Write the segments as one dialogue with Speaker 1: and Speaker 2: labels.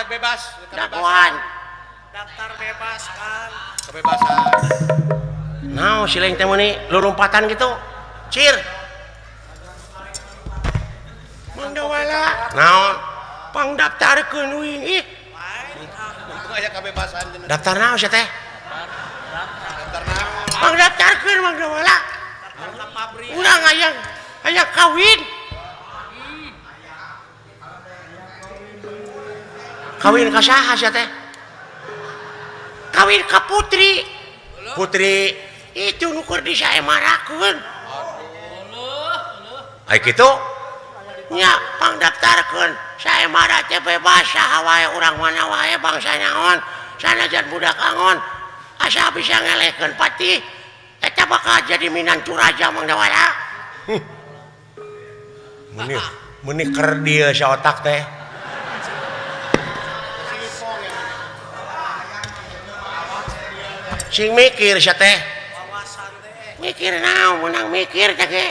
Speaker 1: bebas.
Speaker 2: Dakwaan.
Speaker 3: Daftar bebas kan.
Speaker 1: Kebebasan.
Speaker 2: Nah, si lain teh meuni lurumpatan gitu. Cir. Mang Dawala. Naon? Pangdaftarkeun wing ih.
Speaker 1: Untung aya kebebasan.
Speaker 2: Daftar naon sia teh?
Speaker 1: Daftar naon?
Speaker 2: Pangdaftarkeun Mang Dawala.
Speaker 3: Daftar ke pabrik.
Speaker 2: Urang aya kawin. Kawin ka saha sia teh? Kawin ka Putri. Putri itu nukur disaemarakeun. Ai kitu? Nya pangdaftarkeun saemara teh bebas saha wae urang mana wae bangsa naon sanajan budak angon asa bisa ngelehkeun patih eta bakal jadi minantu raja Mang Dawala. Meuni keur dieu sa otak teh. Sing mikir sia teh.
Speaker 3: Wawasan teh.
Speaker 2: Mikir naon menang mikir teh ge.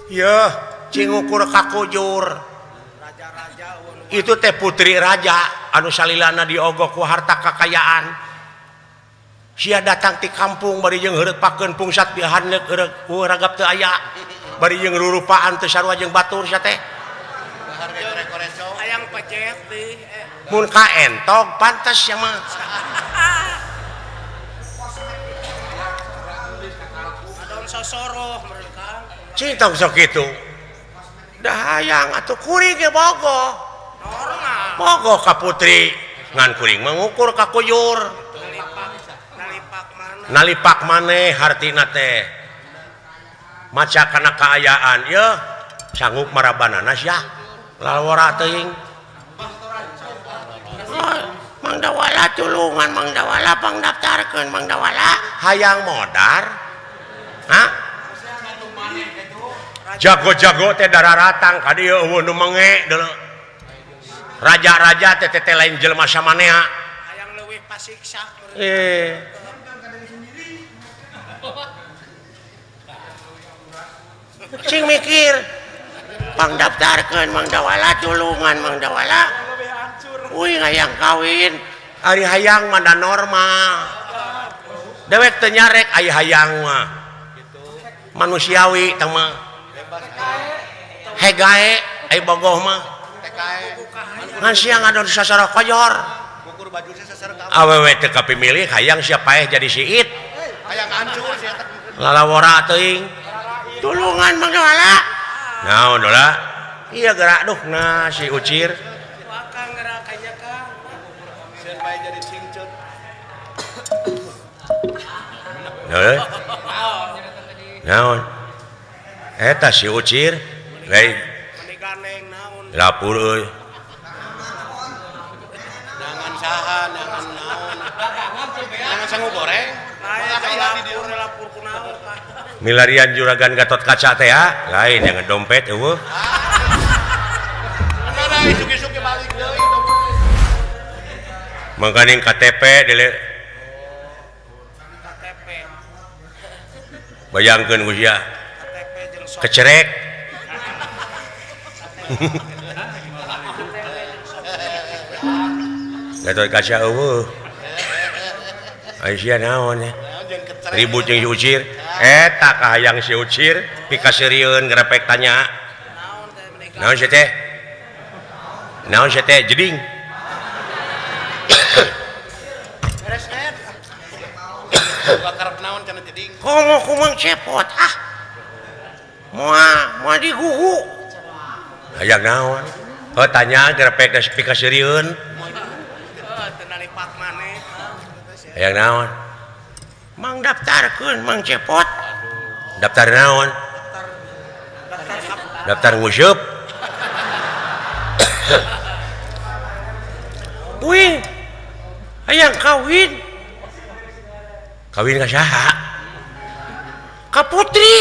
Speaker 2: Yeuh, cing ukur kakujur.
Speaker 3: Raja-raja
Speaker 2: Itu teh putri raja anu salilana diogok ku harta kakayaan. Sia datang ti kampung bari jeung heurepakeun pungsat di handeup ragap teu aya. Bari jeung rurupaan teu sarua jeung batur sia teh.
Speaker 3: hayang pecet deh.
Speaker 2: Mun ka entok pantes ya mah.
Speaker 3: Adon sosoroh mereka.
Speaker 2: Cintong sok kitu. Da hayang atuh kuring ge bogoh.
Speaker 3: Normal.
Speaker 2: Bogoh ka putri ngan kuring mengukur ka kuyur. Nalipak maneh hartina teh. Maca kana kaayaan yeuh sanggup marabanana sia. Lalawara teuing. Mang Dawala tulungan Mang Dawala pangdaftarkeun Mang Dawala hayang modar. Hah? Jago-jago teh dararatang ka dieu eueuh nu menge deuleu. Raja-raja teh teh lain jelema samanea.
Speaker 3: Hayang leuwih pasiksa.
Speaker 2: Cing mikir pangdaftarkeun Mang Dawala tulungan Mang Dawala. Uy hayang kawin ari hayang mah da normal. Dewek teu nyarek aya hayang mah. Manusiawi tah mah. Hegae ai bogoh mah. Ngan sia ngadon sasara koyor.
Speaker 1: Ukur baju sasara
Speaker 2: Awewe teu kapimilih hayang sia paeh jadi siit.
Speaker 1: hayang hancur sia teh.
Speaker 2: Lalawara teuing. Tulungan Mang Dawala. Naon dola? Iya gerak duh nah si Ucir.
Speaker 3: Wakang gerakanya Kang.
Speaker 1: Sieun bae jadi cingceut.
Speaker 2: Naon? Naon? Eta si Ucir lain
Speaker 3: Mani gandeng naon.
Speaker 2: lapur euy.
Speaker 1: Jangan saha, jangan naon. Jangan sangu goreng.
Speaker 3: Lain lapur kunaon Kang.
Speaker 2: Milarian juragan Gatot Kaca teh ya, lain yang dompet eueuh.
Speaker 1: Mana isuk-isuk balik deui.
Speaker 2: Mangkaning KTP dele
Speaker 3: KTP.
Speaker 2: bayangkeun ku sia
Speaker 3: KTP jeung sok.
Speaker 2: kecerek. Gatot Kaca eueuh. Ai sia naon ya? Ribut jeung si Ucir. Eta kahayang si Ucir pikasirieun ngrepek tanya.
Speaker 3: Naon teh menikah.
Speaker 2: Naon sia teh? Naon sia teh jeding?
Speaker 1: Beres net. Gua karep naon cenah jeding.
Speaker 2: Komo kumang cepot ah. Moal digugu. Hayang naon? Heuh tanya ngrepek da pikasirieun.
Speaker 3: Teu nalipak maneh.
Speaker 2: Hayang naon? Mang daftarkeun Mang Cepot. Daftar naon? Daftar ngusup. Wih, hayang kawin. Kawin ka saha? Ka Putri.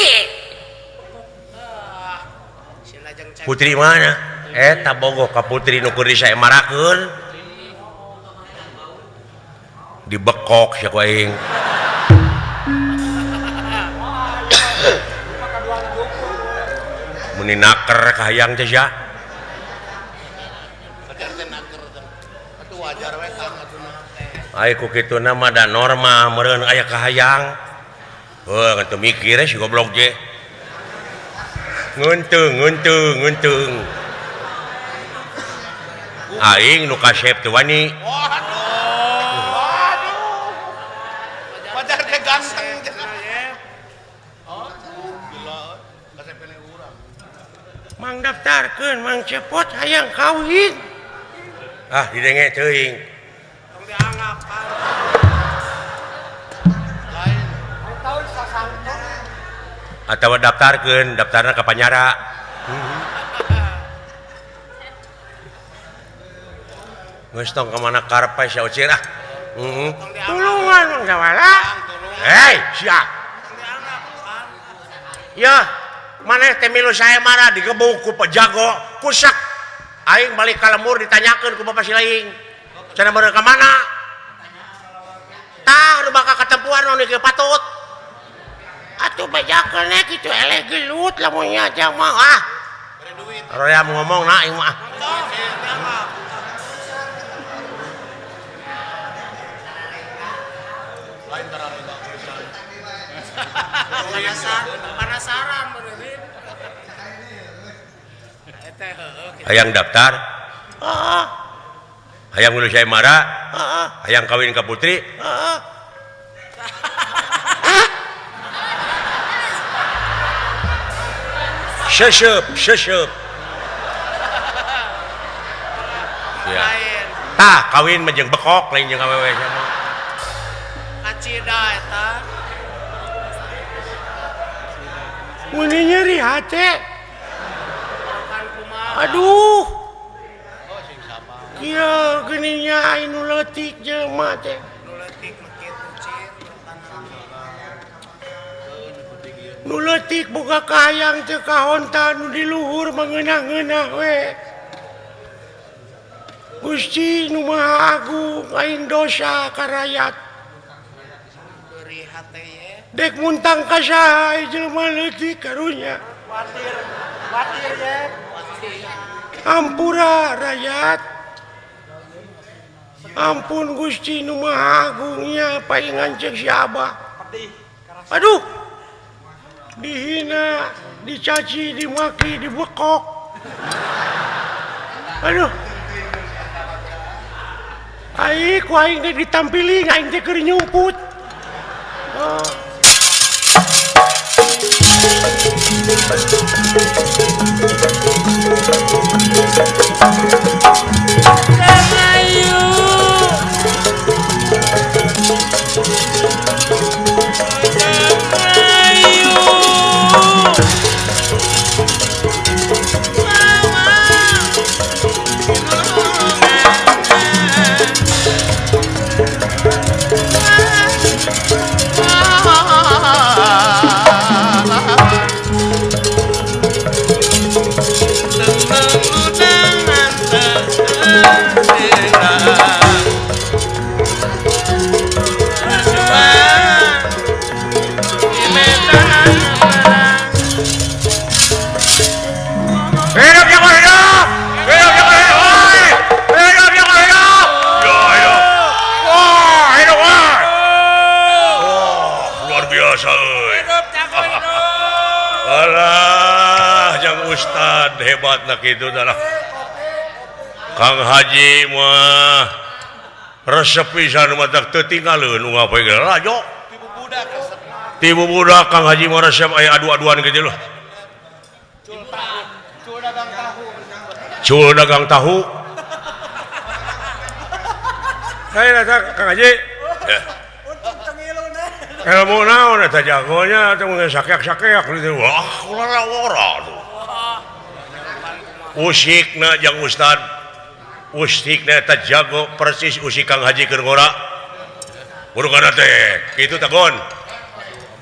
Speaker 3: Sila jeung cek.
Speaker 2: Putri mana? Eta bogoh ka Putri nu keur disaemarakeun. Dibekok sia ku aing. Muni naker kahayang teh sia. Aiku kitu nama dan norma meureun aya kahayang. Ngeunteu mikir si goblok je. Nguntung. Aing nu kasep teu wani.
Speaker 1: Pacar teh ganteng.
Speaker 2: Mang daftarkeun Mang Cepot hayang kawin. Ah didenge teuing.
Speaker 3: Tong dianggap kan.
Speaker 2: Atawa daftarkeun daftarna ka Panyara. Geus tong ka mana karep sia ocir ah. Tulungan Mang Jawala. Hei, sia.
Speaker 3: Tong dianggap kan.
Speaker 2: Ya, maneh teh milu saya marah digebuk ku pejago, kusak. Aing balik ka lembur ditanyakeun ku Bapak Silaing. Cenah beuneu ka mana? Tah nu bakal katempuan nu ke patut. Atuh bejakeun kitu eleh gelut lamun nya mah ah. Royam ngomong na aing mah.
Speaker 3: Penasaran benerin. Eta heueuh.
Speaker 2: Hayang daftar? Heeh. Hayang milu saya marah? Heeh. Hayang kawin ka putri? Heeh. Seseup. Ya.
Speaker 3: Lain.
Speaker 2: Tah kawin mah jeung bekok lain jeung awewe sama.
Speaker 3: Kacida eta.
Speaker 2: Muni nyeri hate.
Speaker 3: Kan kumaha.
Speaker 2: Aduh. Iya geuninnya anu leutik jelema teh.
Speaker 3: Nu leutik mah kitu cir.
Speaker 2: Nu leutik boga kahayang teu kahonta nu di luhur mangeunah-ngeunah we. Gusti nu Maha Agung aing dosa ka rakyat.
Speaker 3: Beri hate ye.
Speaker 2: Dek muntang ka saha jelema leutik karunya.
Speaker 3: Watir ye.
Speaker 2: Ampura rakyat. Ampun Gusti nu Maha Agungnya paingan cek si Abah. Aduh. Dihina, dicaci, dimaki, dibekok. Aduh. Aing ku aing teh ditampili aing teh keur nyumput. Ustad hebat nak itu adalah Kang Haji mah resep pisan mah tak teu tinggalkeun nu ngapoe ge rajo. Tibu budak Kang Haji mah resep aya adu-aduan kitu loh. Cul dagang tahu. Saya datang Kang Haji. Ilmu naon eta jagonya teh mun sakeak-sakeak gitu. Wah, ulah tuh. Usikna jeung Ustad usikna eta jago persis usik Kang Haji keur ngora urugana teh kitu tagon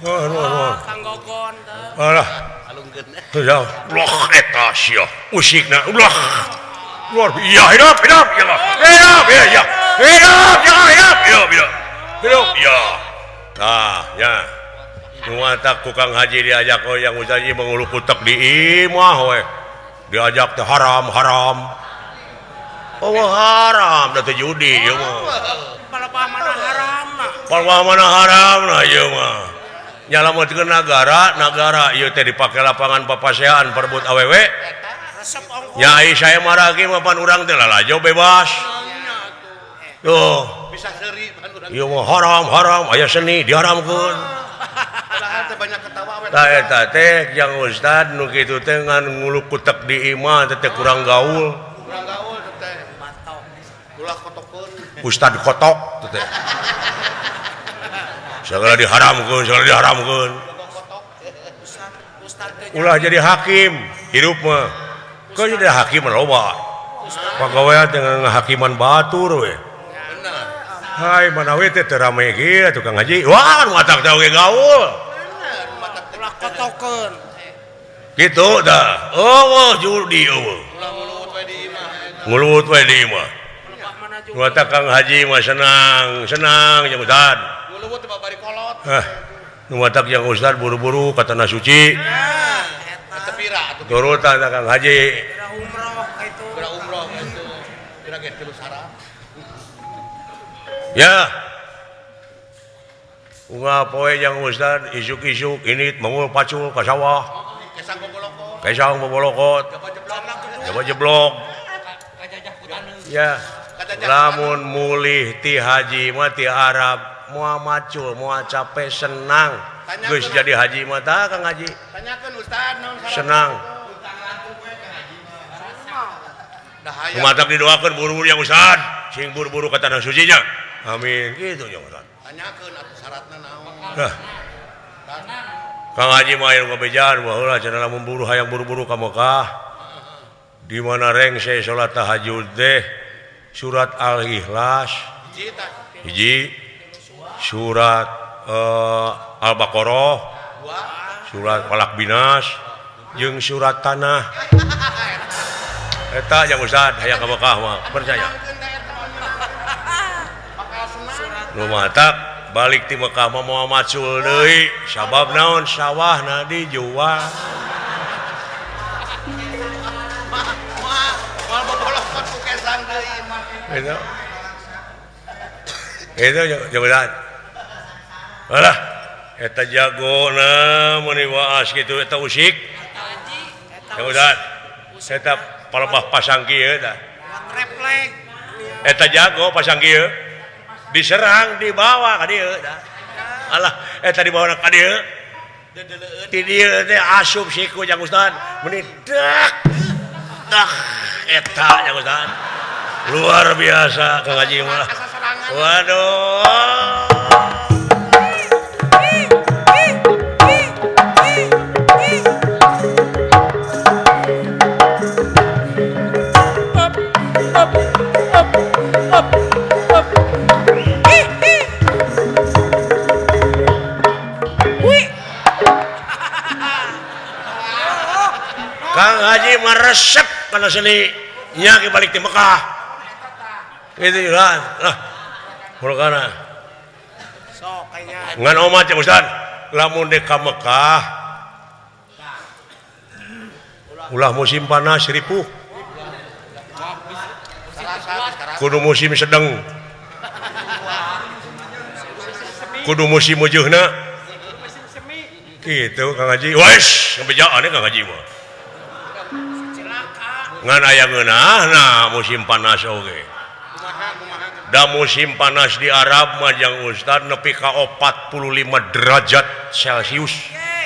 Speaker 3: Kang Gogon teh
Speaker 2: alah alungkeun ya loh eta sia usikna ulah luar biasa hidup ya nah ya nuata ku Kang Haji diajak yang Ustad mengulu putek di imah we diajak teh haram oh haram da teh judi ieu mah
Speaker 3: palapah mana
Speaker 2: mana haram nah ieu mah nyalametkeun negara ieu teh dipake lapangan papasean perebut awewe
Speaker 3: resep ongkos
Speaker 2: nyai saya maragi mah pan urang teh lalajo bebas tuh
Speaker 1: bisa seri pan urang
Speaker 2: ieu mah haram aya seni diharamkeun
Speaker 1: padahal teh banyak ketawa we
Speaker 2: tah eta teh jang ustad nu kitu teh ngan ngulu kutek di imah teh kurang gaul
Speaker 1: urang gaul teh
Speaker 3: batok
Speaker 1: ulah kotokeun
Speaker 2: ustad kotok teh segala diharamkeun
Speaker 3: ustad teh
Speaker 2: ulah jadi hakim hidup mah kau jadi hakim loba pagawean dengan hakiman batur we
Speaker 1: bener
Speaker 2: hai mana we teh rame ge tukang haji wah matak teh oge gaul
Speaker 1: bener matak teh
Speaker 3: ulah kotokeun
Speaker 2: gitu dah oh judi eueuh
Speaker 1: ulah mulut we di imah
Speaker 2: nguluwut we di imah
Speaker 3: lebak mana juga
Speaker 2: matak kang haji mah senang jeung ustad
Speaker 1: mulut teh babari kolot
Speaker 2: nu matak yang ustad buru-buru ka tanah suci
Speaker 1: eta pira atuh
Speaker 2: turutan kang haji
Speaker 3: kira umroh itu
Speaker 1: pira umroh itu pira ge 3 sarap
Speaker 2: ya unga poe yang ustad isuk-isuk ini mangul pacul ka sawah
Speaker 1: kesang gogoloko
Speaker 2: kaisang bobolokot coba jeblok ya lamun mulih ti haji mah ti Arab moal macul moal capek senang geus jadi haji mah tah Kang Haji
Speaker 1: tanyakeun ustad naon sarap
Speaker 2: senang
Speaker 1: dah hayang
Speaker 2: kumatak didoakeun buru-buru yang ustad sing buru-buru ka tanah sucinya amin gitu ya ustad
Speaker 1: tanyakeun atuh syaratna naon
Speaker 2: nah Kang Haji mah aya ngabejaan baheula cenah lamun buru hayang buru-buru ka Mekah di mana reng saya salat tahajud teh surat Al-Ikhlas
Speaker 1: hiji tah
Speaker 2: hiji surat Al-Baqarah
Speaker 1: dua
Speaker 2: surat Falak Binas jeung surat Tanah eta yang Ustad hayang ka Mekah mah percaya
Speaker 1: bakal senang
Speaker 2: nu matak balik ti Mekah mah moal macul deui sabab naon sawahna dijual
Speaker 1: mal bobolokot ku kesang deui
Speaker 2: itu jabatan alah eta jagona meni waas kitu eta usik jabatan eta palebah pasang kieu tah
Speaker 3: refleks
Speaker 2: eta jago pasang kieu diserang dibawa ka dieu tah alah eta dibawa ka dieu ti dieu teh asup siku jang ustad meni dak eta jang ustad luar biasa Kang Haji mah waduh Kang Haji meresep kana seni nya ke balik di Mekah gitu kan lah mulakana
Speaker 3: sok kayaknya
Speaker 2: ngan omat ya Ustad lamun di ka Mekah ulah musim panas ripuh kudu musim sedang kudu musim ujeuhna gitu Kang Haji wes ngebejaan Kang Haji mah ngan aya ngeunahna musim panas oge da musim panas di Arab mah jang Ustad nepi ka 45 derajat Celcius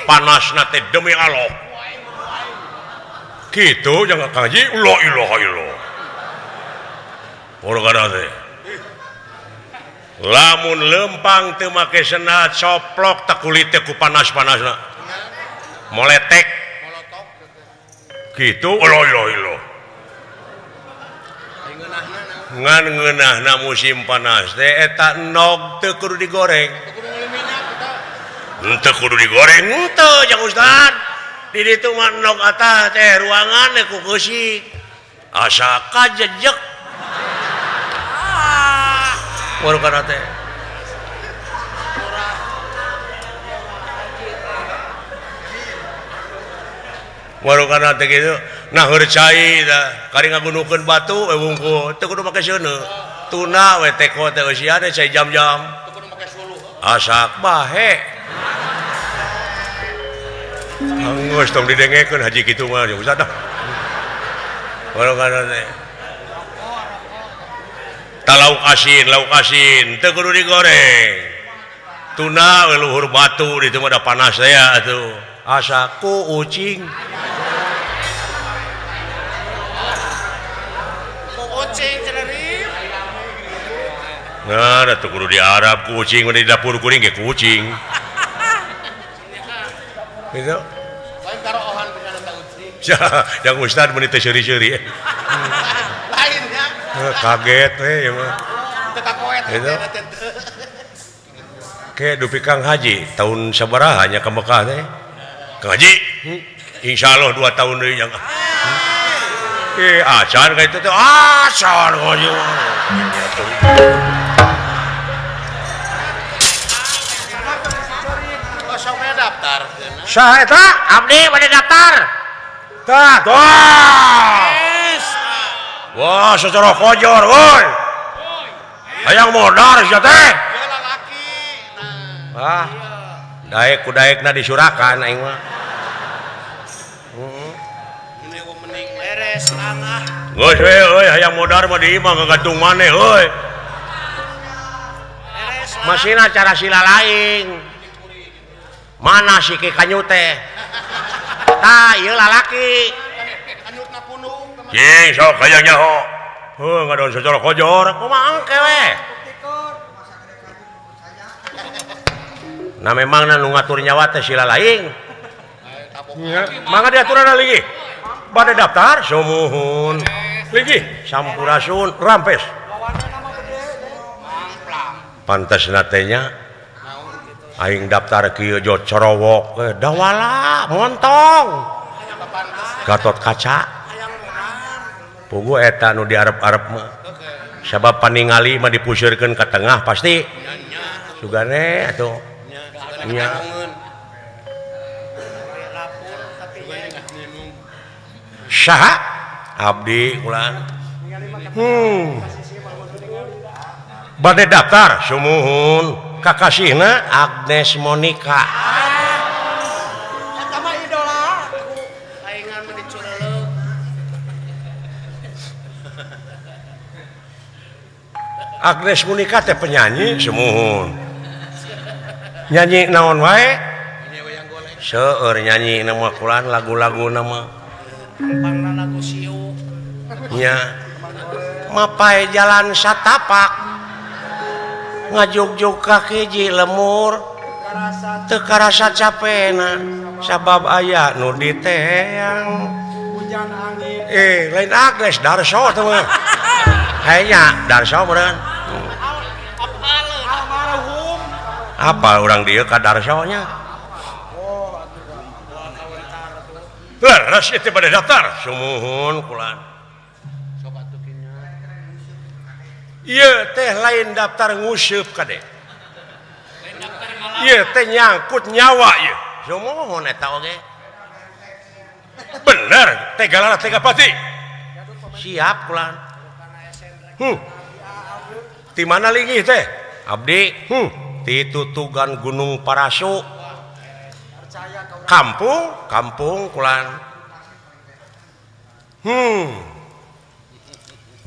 Speaker 2: panasna teh demi Allah kitu jang Kang Haji la ilaha illallah ora teh lamun lempang teu make senat coplok teh kulit teh ku panas-panasna moletek gitu la ilaha illallah ngan ngeunahna musim panas teh eta nog teu kudu digoreng teu kudu digoreng teu jang Ustad di ditu mah nog atah teh ruangan teh ku keusik asa kajejek baru kana teh baru kana teh kitu nah cai da kari ngagunukeun batu wungkul teu kudu make seuneu tuna we teko teh eusian cai jam-jam
Speaker 1: teu kudu make suluh
Speaker 4: asak bahe geus tong didengekeun haji kitu mah usah dah kalau kana teh lauk asin teu kudu digoreng tuna leluhur batu di itu mah da panas saya atuh asa ku ucing
Speaker 3: Kucing celerip.
Speaker 4: nah da teu kudu diarab kucing di dapur kuring ge kucing gitu
Speaker 1: Lain karohan bisa nanta ucing.
Speaker 4: yang ustad meuni teu seuri-seuri
Speaker 1: Lainnya.
Speaker 4: kaget ya mah
Speaker 1: Teka koet.
Speaker 4: Gitu. Kayak dupi Kang Haji tahun sabaraha nya ka Mekah teh Kang Haji insyaallah 2 tahun deui yang acan ka itu teh acan Haji
Speaker 1: Oh, sok we daftar.
Speaker 2: Saha eta abdi bade daftar
Speaker 4: tah wah secara kojor woi hayang modar sia teh
Speaker 1: Dia lalaki. Nah,
Speaker 4: daek ku daekna disurakan aing mah
Speaker 1: ini gua mending
Speaker 3: Beres angah.
Speaker 4: geus we euy hayang modar mah di imah ngagantung maneh euy
Speaker 3: Beres
Speaker 2: masina cara sila laing mana si Ki Kanyu teh tah ieu lalaki
Speaker 1: anyutna punung.
Speaker 4: cing sok hayang nyaho ngadon secara kojor
Speaker 2: kumaha engke we nah memang nu ngatur nyawa teh sila laing
Speaker 4: mangga diaturan lagi bade daftar sumuhun lagi sampurasun rampes pantasna teh nya aing daftar kieu jo corowok dawala montong Gatot Kaca pugu eta nu diarep-arep mah sabab paningali mah dipusirkeun ka tengah pasti sugane atuh nya saha abdi ulang bade daftar sumuhun kakasihna Agnes Monica
Speaker 3: Eta mah idola aku. Aingan mah dicureuleuh.
Speaker 4: Agnes Monica teh penyanyi sumuhun nyanyi naon wae seueur nyanyi nama kulan lagu-lagu nama
Speaker 3: Pangna lagu siu.
Speaker 4: nya
Speaker 2: mapai jalan satapak ngajuk-juk kaki ji lemur teu karasa capena sabab aya nu diteang
Speaker 3: Hujan angin.
Speaker 4: lain Agnes Darso teh mah
Speaker 2: hayanya Darso meureun
Speaker 3: Almarhum.
Speaker 4: apa orang dia ka Darso nya leres itu pada daftar sumuhun kulan ieu teh lain daftar nguseup kade ieu teh nyangkut nyawa ieu
Speaker 2: sumuhun eta oge
Speaker 4: bener tegalana tega pati
Speaker 2: siap kulan
Speaker 4: di mana linggih teh
Speaker 2: abdi
Speaker 4: di Tutugan Gunung Parasu kampung kulan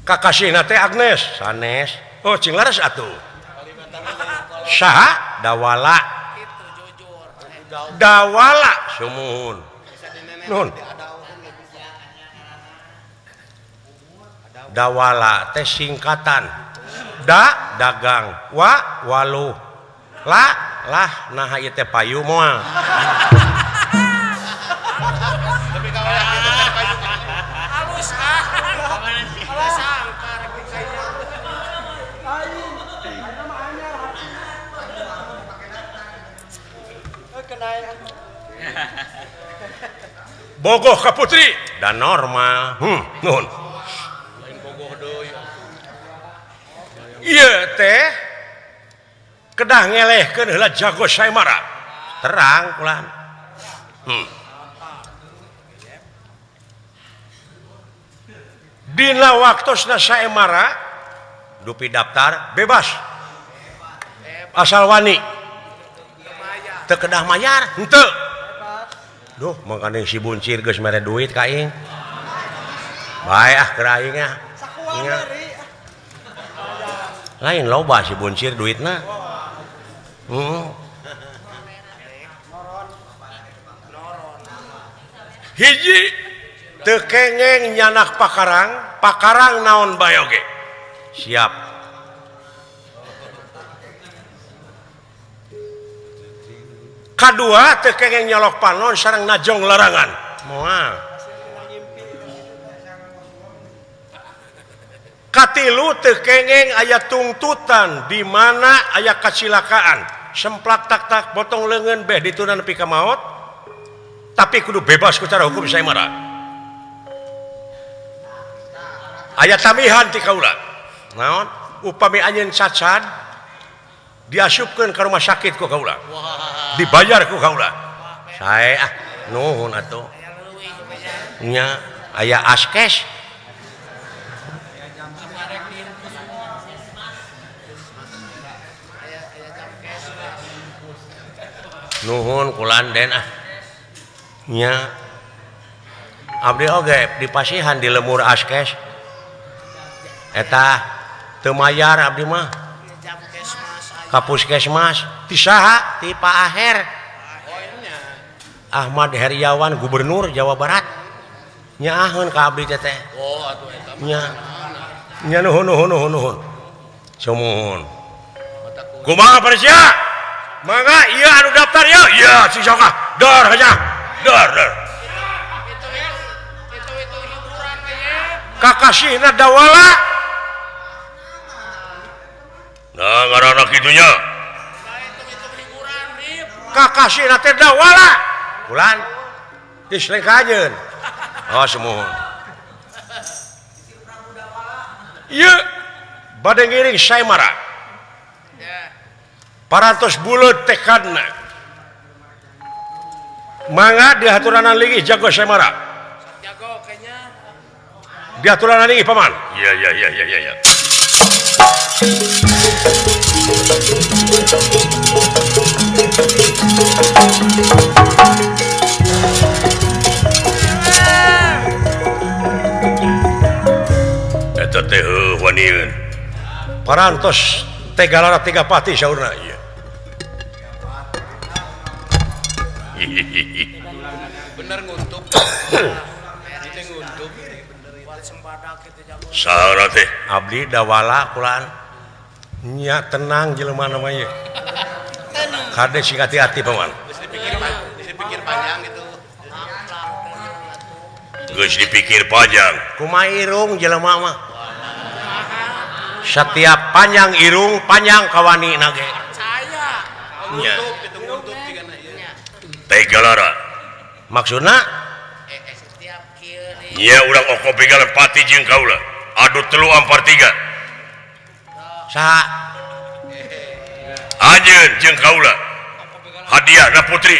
Speaker 4: kakasihna teh Agnes sanes oh cing laras atuh saha dawala dawala sumuhun nun dawala teh singkatan dagang waluh lah nah ieu teh payu moal
Speaker 1: Tapi kalau yang itu kan kayu.
Speaker 3: Halus ah. Halus sangkar kayaknya.
Speaker 4: bogoh ka putri dan normal nun
Speaker 1: Lain bogoh deui.
Speaker 4: ieu teh kedah ngelehkeun heula jago saemara
Speaker 2: terang kulan
Speaker 4: dina waktosna saemara dupi daftar bebas asal wani
Speaker 2: teu kedah mayar
Speaker 4: henteu
Speaker 2: duh mangkana si buncir geus mere duit ka aing bae keur aing nya lain loba si buncir duitna
Speaker 4: hiji teu kengeng nyanak pakarang naon bae oge
Speaker 2: siap
Speaker 4: kadua teu kengeng nyolok panon sareng najong larangan
Speaker 2: moal
Speaker 4: katilu teu kengeng aya tungtutan di mana aya kacilakaan semplak tak potong leungeun beh dituna nepi ka maot tapi kudu bebas ku cara hukum saemara aya tamihan ti kaula
Speaker 2: naon
Speaker 4: upami anjeun cacat diasupkeun ka rumah sakit ku kaula dibayar ku kaula
Speaker 2: sae nuhun atuh nya aya askes nuhun kulanden nya abdi oge dipasihan di lemur askes eta teu mayar abdi mah ka puskesmas ti saha ti Pak Aher Ahmad Heriawan Gubernur Jawa Barat nyaaheun ka abdi teh nya nuhun sumuhun
Speaker 4: kumaha Parsya mangga ieu anu daftar ya iya si soka dor aja dor
Speaker 3: Itu hiburan kayaknya.
Speaker 4: kakasihna dawala nah ngaranna kitunya
Speaker 3: Itu hiburan, Rip.
Speaker 4: kakasihna teh dawala
Speaker 2: bulan
Speaker 4: isleng kajeun oh semuhun ieu bade ngiring saemara
Speaker 3: Ya.
Speaker 4: parantos buleut tekadna mangga diaturanan linggih jago saemara
Speaker 3: Jago kayaknya.
Speaker 4: diaturanan linggih paman iya eta teh wanieun parantos tegalara tiga pati saurna ieu
Speaker 1: Bener nguntup. Itu nguntup.
Speaker 3: Buat sembadak itu jago.
Speaker 4: saha teh
Speaker 2: abdi dawala kulan nya tenang jelema namanya kade sing hati-hati paman
Speaker 1: Dipikir panjang gitu.
Speaker 4: geus dipikir panjang
Speaker 2: kumaha irung jelema mah setiap panjang irung panjang kawani nage
Speaker 3: Saya.
Speaker 4: nya
Speaker 1: Nguntup cigana ieu.
Speaker 4: tegalara
Speaker 2: maksudna
Speaker 3: Setiap kiri.
Speaker 4: nya urang oko begalan pati jeung kaula adu 3 ampar 3
Speaker 2: saha
Speaker 4: anjeun jeung kaula hadiahna putri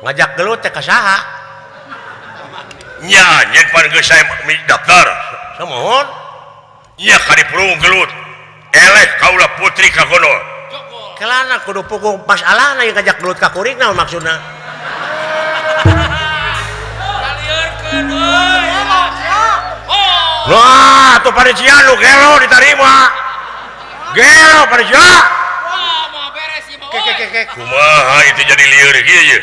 Speaker 2: ngajak gelut teh ka saha
Speaker 4: nya nyen pan geus sae daftar
Speaker 2: samohon
Speaker 4: nya kadipurung gelut eleh kaula putri ka kono
Speaker 2: kelana kudu pukul masalahna yang ngajak gelut ka kuring naon maksudna
Speaker 3: Kaliarkeun euy. Oh.
Speaker 4: wah tuh pada cianu gelo diterima gelo pada cia
Speaker 3: Wah, mau beres sih, mau.
Speaker 2: kek
Speaker 4: kumaha itu jadi lieur kieu ye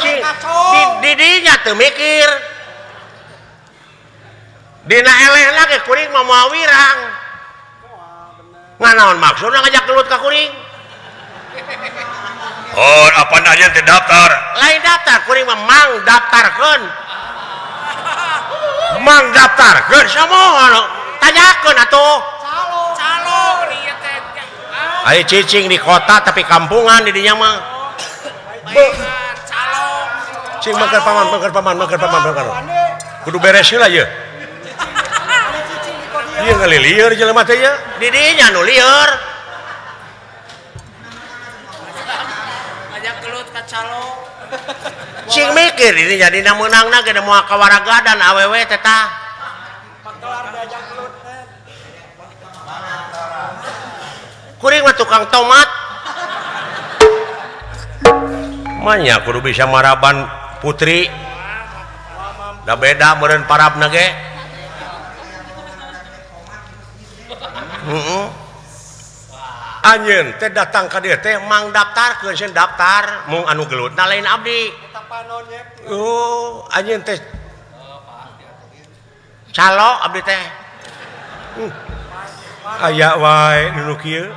Speaker 2: cing di dinya teu mikir dina elehna ge kuring mah moal wirang nganaon maksudna ngajak gelut ka kuring
Speaker 4: oh apa nanya teh daftar
Speaker 2: lain daftar kuring mah mang daftarkeun
Speaker 4: mang daftarkeun
Speaker 2: samohon tanyakeun atuh
Speaker 3: Calo dia teh.
Speaker 2: aya cicing di kota tapi kampungan di dinya mah
Speaker 3: Baikkan calo.
Speaker 2: cing mangker paman kudu beres heula ye
Speaker 4: ieu ngali lieur jelema teh ye
Speaker 2: di dinya nu lieur
Speaker 3: Ngajak gelut ka calo.
Speaker 2: cing mikir ini jadi menangna ge moal kawaragadan awewe teh tah kuring mah tukang tomat manya kudu bisa maraban putri da beda meureun parabna ge anjeun teh datang ka dieu teh mang daftarkeun sen daftar mung anu gelutna lain abdi oh anjeun teh calo abdi teh aya wae nu kieu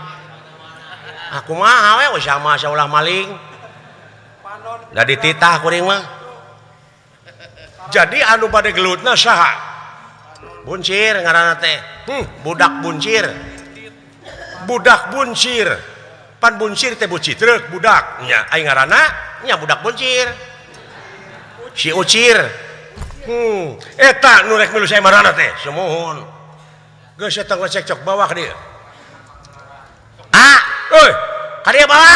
Speaker 2: aku mah we sama saulah maling da dititah kuring mah jadi anu bade gelutna saha buncir ngaranna teh budak buncir pan buncir teh bucitreuk budak nya aing ngaranna nya budak buncir si ucir eta nu rek milu saya marana teh semohon geus eta ngecek cok bawa ka dieu euy ka dieu bawa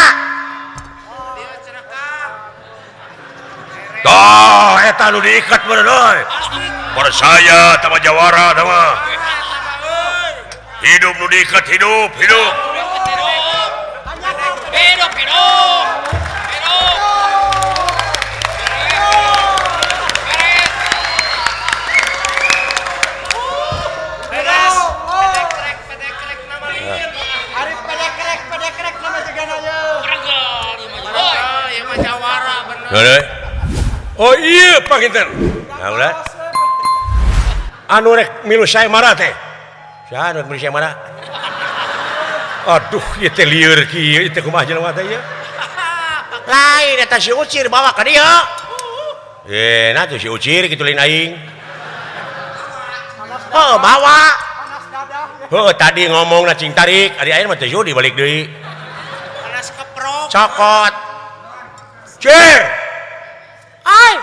Speaker 2: toh eta nu diikat bener euy percaya tama jawara tama hidup nu diikat hidup oh iya panginten udah anu rek milu saya marah teh siapa rek milu saya marah aduh ieu teh lieur kieu teh kumaha jelema teh ieu lain eta si ucir bawa ka dieu nah tuh si ucir kitu lain aing bawa tadi ngomongna cing tarik ari ayeuna mah teh judi balik deui panas keprok cokot cir ai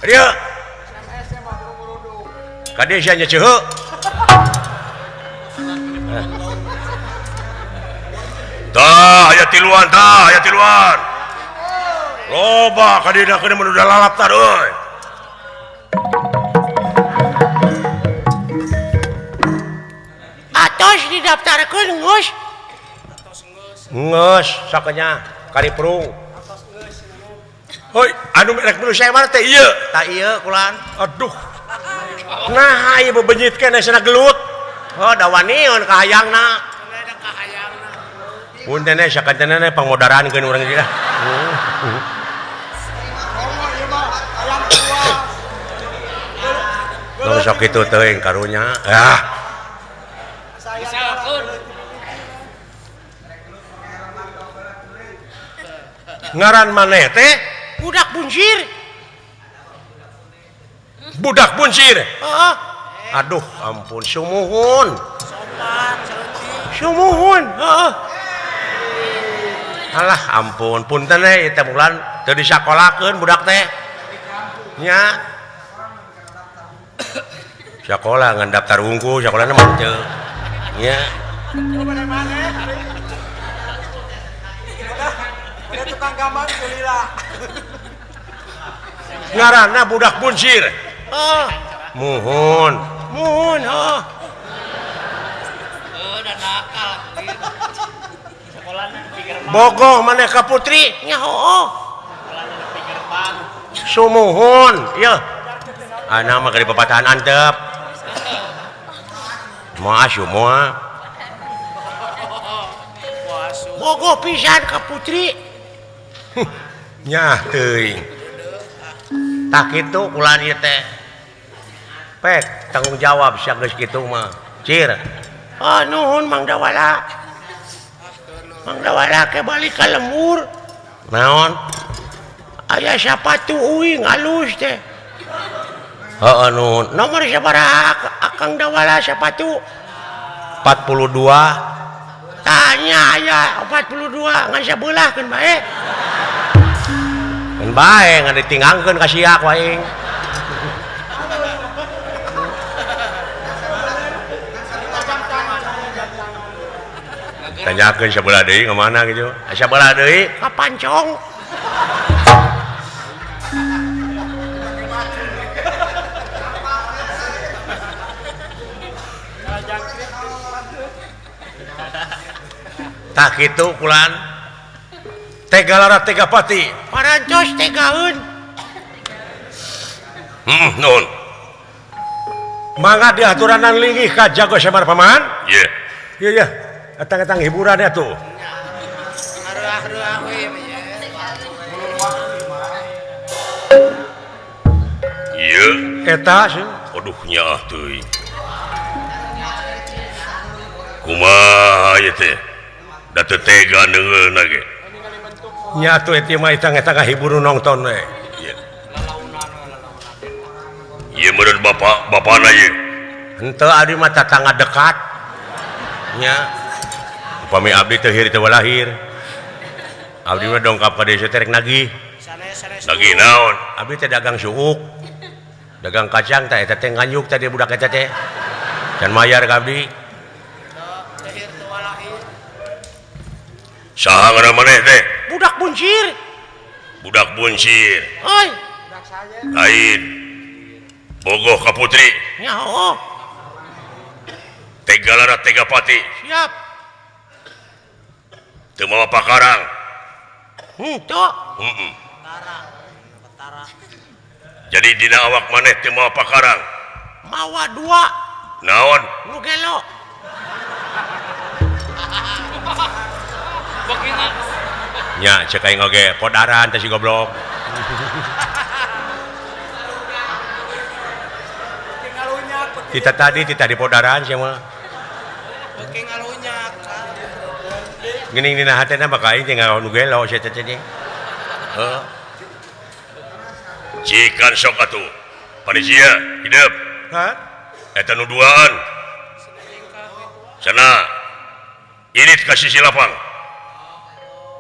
Speaker 2: dia kade sia nya ceuheu aya tiluan loba kadina kena menudah lalap tar euy atos didaftarkeun geus sakenya kariprung hoi anu rek milu saya mana teh ieu tah ieu kulan aduh nah ieu bebenyit keneh cenah gelut da wanion kahayangna punten sakantena pangmodarankeun urang ieu lah sok kitu teuing karunya ngaran maneh teh budak buncir aduh ampun sumuhun alah ampun punten teh bulan teu disakolakeun budak teh nya sakola ngan daftar unggul sakolana mah teu nya tukang gambar gelila ngaranna budak buncir muhun
Speaker 3: dan nakal sekolahnya
Speaker 2: bogoh maneh ka putri nya sumuhun ieu ana mah ka di pepatahan antep moal moal bogoh pisan ka putri nyah teuing tak kitu kulan ieu teh pek tanggung jawab sia geus kitu mah cir nuhun Mang Dawala ke balik ka lembur naon aya sapatu uing alus teh nuhun nomor sabaraha Akang Dawala sapatu 42 tanya aya 42 ngan sabeulahkeun bae kan bae ngan ditinggalkeun ka sia ku aing tanyakeun sabeula deui ka mana gitu sabeula deui ka Pancong
Speaker 4: tak gitu kulan tega lara tega pati
Speaker 2: parancos tegaun
Speaker 4: nun mangga diaturanan linggih ka jago semar paman
Speaker 5: Iya.
Speaker 4: iya datang hiburan ya tuh
Speaker 3: Haruah-haruah we
Speaker 5: Iya.
Speaker 4: eta sih
Speaker 5: Aduh nyaah teuing. Kumaha ieu teh? Da teu tega neungeuna ge.
Speaker 4: nya tuh eta mah eta hibur nonton we
Speaker 5: Iya. Ieu meureun bapana ieu.
Speaker 4: henteu abdi mah tatangga dekat nya upami abdi teu hir teu lahir abdi mah dongkap ka desa terek nagih
Speaker 5: Lagi naon?
Speaker 4: abdi teh dagang suuk dagang kacang teh eta teh nganyuk teh budak eta teh can mayar ka abdi
Speaker 5: Saha ngaranna maneh teh?
Speaker 2: budak buncir
Speaker 5: Budak buncir.
Speaker 2: oi
Speaker 5: Lain. Bogoh ka putri.
Speaker 2: nyaho
Speaker 5: Tega lara tega pati.
Speaker 2: siap
Speaker 5: Teu mawa pakarang.
Speaker 2: henteu
Speaker 5: Heeh. Jadi dina awak maneh teu mawa pakarang.
Speaker 2: mawa dua
Speaker 5: Naon?
Speaker 2: nu gelo
Speaker 4: nya cek aing oge podaran teh si goblok kita tadi podaran sia mah
Speaker 3: Oke ngalunyak.
Speaker 4: geuning dina hatena maka aing teh ngaon nu gelo sia teh teh heuh
Speaker 5: Cikan sok atuh. Panitia hidup.
Speaker 4: hah
Speaker 5: Eta nu duaan. Sana. Irit ka sisi lapang.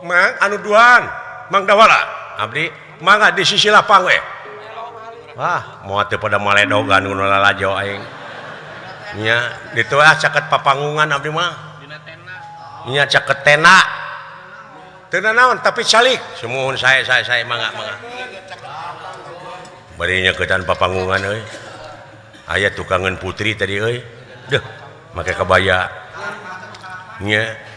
Speaker 4: mang anu duaan mang dawala abdi mangga di sisi lapang we wah moal teu pada maledogan nu lalajo aing nya ditu caket papangungan abdi mah nya caket tena teu naon tapi calik sumuhun saya mangga bari nyaketan papangungan euy aya tukangan putri tadi euy deuh make kabaya nya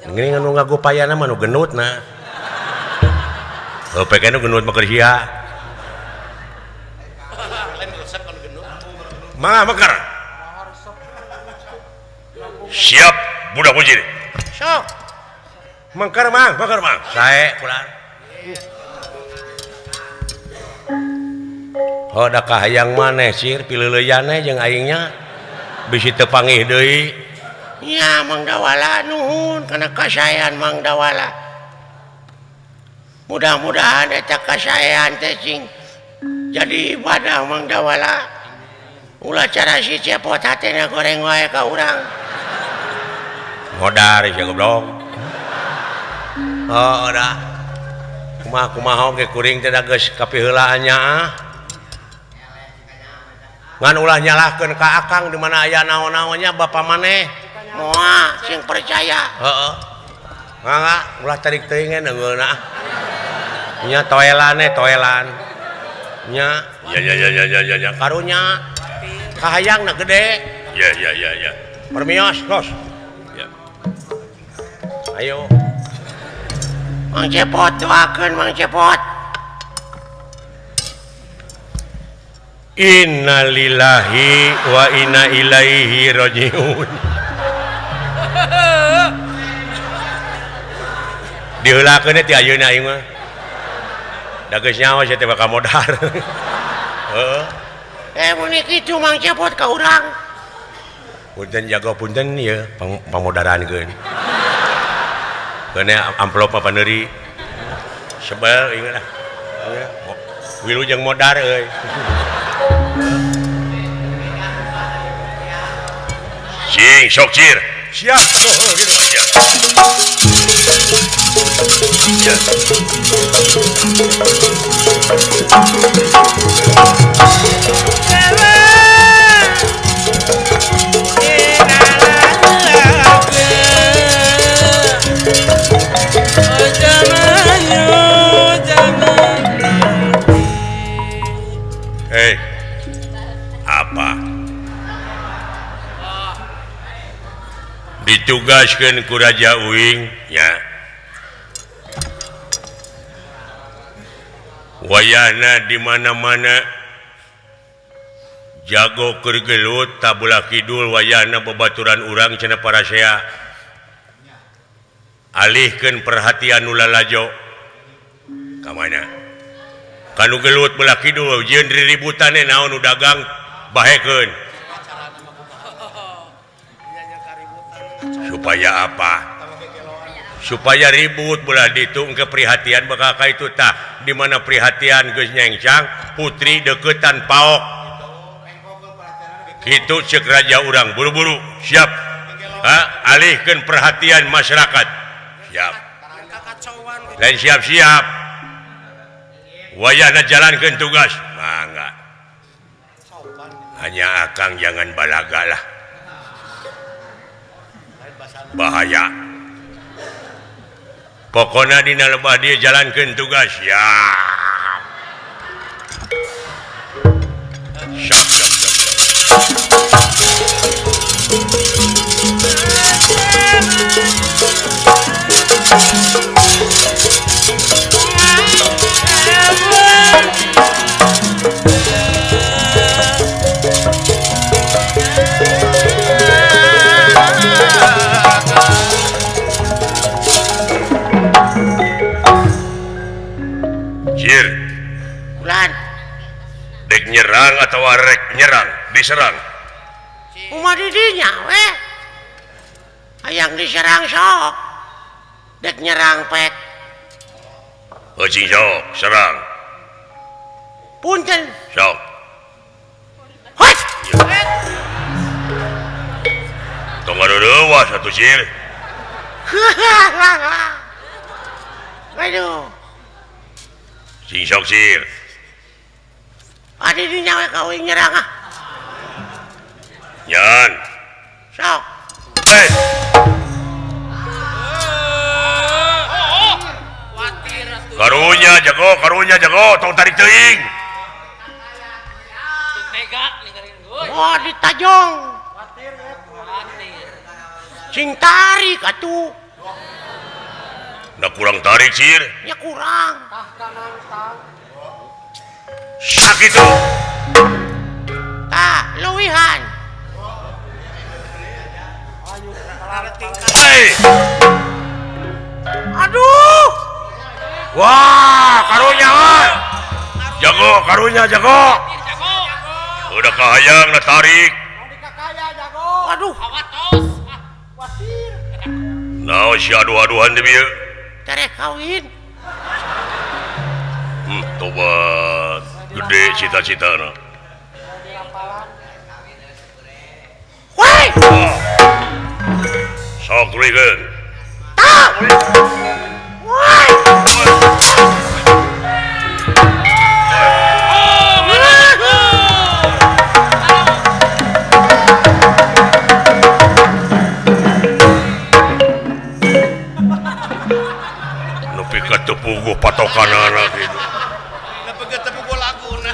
Speaker 4: ini anu ngagupayana mah nu genutna heupe kana genut mah kerja mangga mekar
Speaker 5: Siap budak buncir.
Speaker 2: sok
Speaker 4: mekar mang sae pulang oh da kahayang maneh sir pileuleuyana jeung aingnya bisi teu panggih deui
Speaker 2: ya Mang Dawala nuhun karena kasayan Mang Dawala mudah-mudahan eta kasayan teh cing jadi ibadah Mang Dawala ulah cara si cepot hatena goreng wae ka urang
Speaker 4: modar sia goblok oh dah kumaha oge kuring teh da geus kapiheulaannya ngan ulah nyalahkeun ka akang di mana aya naon-naonnya bapa maneh
Speaker 2: moal sing percaya
Speaker 4: heeh mangga ulah tarik teuing neungeuna nya toelan nya
Speaker 5: Ya.
Speaker 4: karunya kahayangna gede
Speaker 5: Ya.
Speaker 4: permios los
Speaker 5: Ya.
Speaker 4: ayo
Speaker 2: Mang Cepot doakeun Mang Cepot
Speaker 4: innalillahi wa inna ilaihi rajiun diheulakeun ti ayeuna aing mah da geus nyawa sia teh bakal modar heeh
Speaker 2: mun kitu Mang Cepot ka urang
Speaker 4: punten jago punten ieu pamodarankeun keuna amplop mah paneuri sebel ingat lah wilujeng modar euy
Speaker 5: Cing sok cir.
Speaker 4: siap gitu
Speaker 5: Ya. Ya.
Speaker 4: hei
Speaker 5: Apa? ditugaskan ku Raja Uing ya wayahna di mana-mana jago keur gelut tabula kidul wayahna babaturan urang cenah parasea alihkeun perhatian ulah lajo ka mana kanu gelut belah kidul jeung ributane naon nu dagang bahekeun supaya apa supaya ribut belah ditu engke perhatian bakal ka itu tah di mana perhatian geus nyengcang putri deketan paok kitu ceuk raja urang buru-buru siap alihkeun perhatian masyarakat siap lain siap-siap wayahna jalankeun tugas mangga hanya akang jangan balaga lah bahaya pokoknya dina lebah dia jalankeun tugas ya syap syap
Speaker 2: bulan
Speaker 5: dek nyerang atau rek nyerang diserang
Speaker 2: umat didinya weh hayang diserang sok dek nyerang pek
Speaker 5: cing sok serang
Speaker 2: punten
Speaker 5: sok
Speaker 2: hot
Speaker 5: tong aduh satu cir
Speaker 2: aduh
Speaker 5: cing sok cir
Speaker 2: adi dinya we kau nyerang
Speaker 5: nyan
Speaker 2: sok
Speaker 5: karunya jago tong tarik teuing
Speaker 2: oh ditajong sing tarik atuh
Speaker 5: na kurang tarik cir
Speaker 2: nya kurang
Speaker 5: sakitu
Speaker 2: tah leuwihan
Speaker 5: hei
Speaker 2: aduh
Speaker 5: wah karunya jago udah kahayang na tarik
Speaker 2: aduh
Speaker 5: naon si aduh-aduhan di bieu
Speaker 2: terek kawin
Speaker 5: tobat gede cita-citana
Speaker 2: woi
Speaker 5: sok tulikeun
Speaker 2: tah woi
Speaker 5: tepuguh patokanana gitu
Speaker 1: tepuguh laguna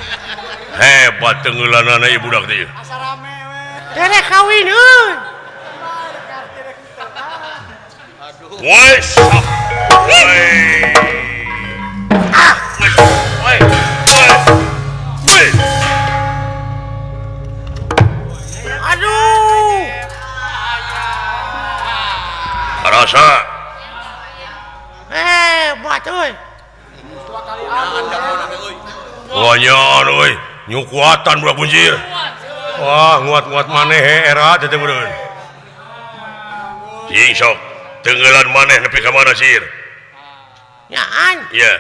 Speaker 5: hebat tenggelanana ibu budak dieu
Speaker 2: terek kawinun
Speaker 5: wes
Speaker 2: aduh
Speaker 5: karasa
Speaker 2: hebat euy
Speaker 5: wanyan euy nyukuatan budak bunjir wah nguat-nguat maneh era teh meureun cing sok tenggelan maneh nepi ka mana sir
Speaker 2: nyaan
Speaker 5: iya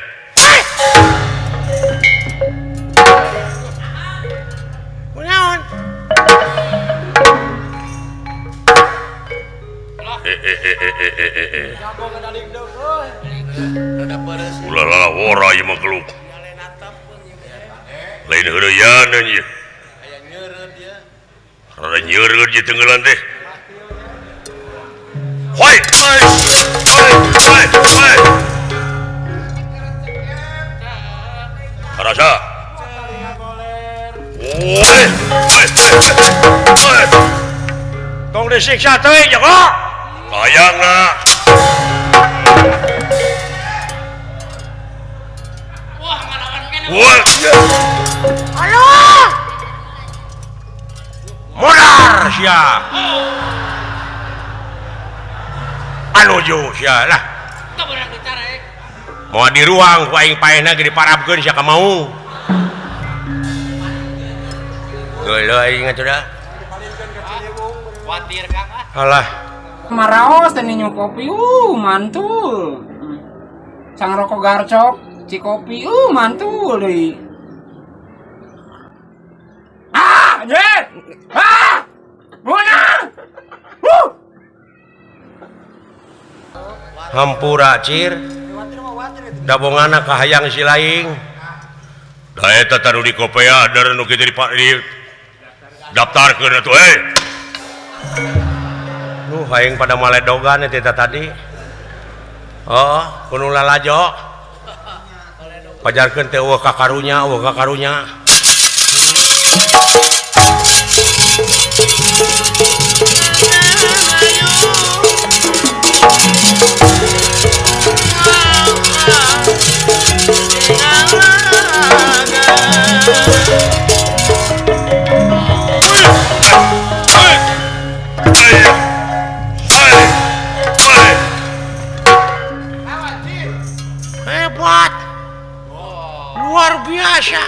Speaker 2: kunaon
Speaker 5: ulah wora ieu mah keluk lain heureuyan ieu rada nyeureud ieu tenggelan teh hoi karasa
Speaker 4: tong disiksa teuing jago
Speaker 5: kayakna
Speaker 3: Wah, ngalawan kene.
Speaker 5: wah
Speaker 2: Halo.
Speaker 4: modar sia anuju sia lah
Speaker 3: Kita berenang bicara ya.
Speaker 4: mau di ruang ku aing paehna ge diparabkeun sia ka mau geuleuh aing atuh
Speaker 1: Khawatir Kang ah.
Speaker 4: alah
Speaker 6: Maraos teh nyu kopi, mantul. Sang rokok garcok, ci kopi, mantul deui. Jet! Munang!
Speaker 4: hampura cir dabongana kahayang si laing
Speaker 5: da eta tanu di kopea da nu kitu di daftarkeun atuh
Speaker 4: hayang pada maledogan eta tadi oh kudu lalajo pajarkeun teh eueuh kakarunya hebat luar biasa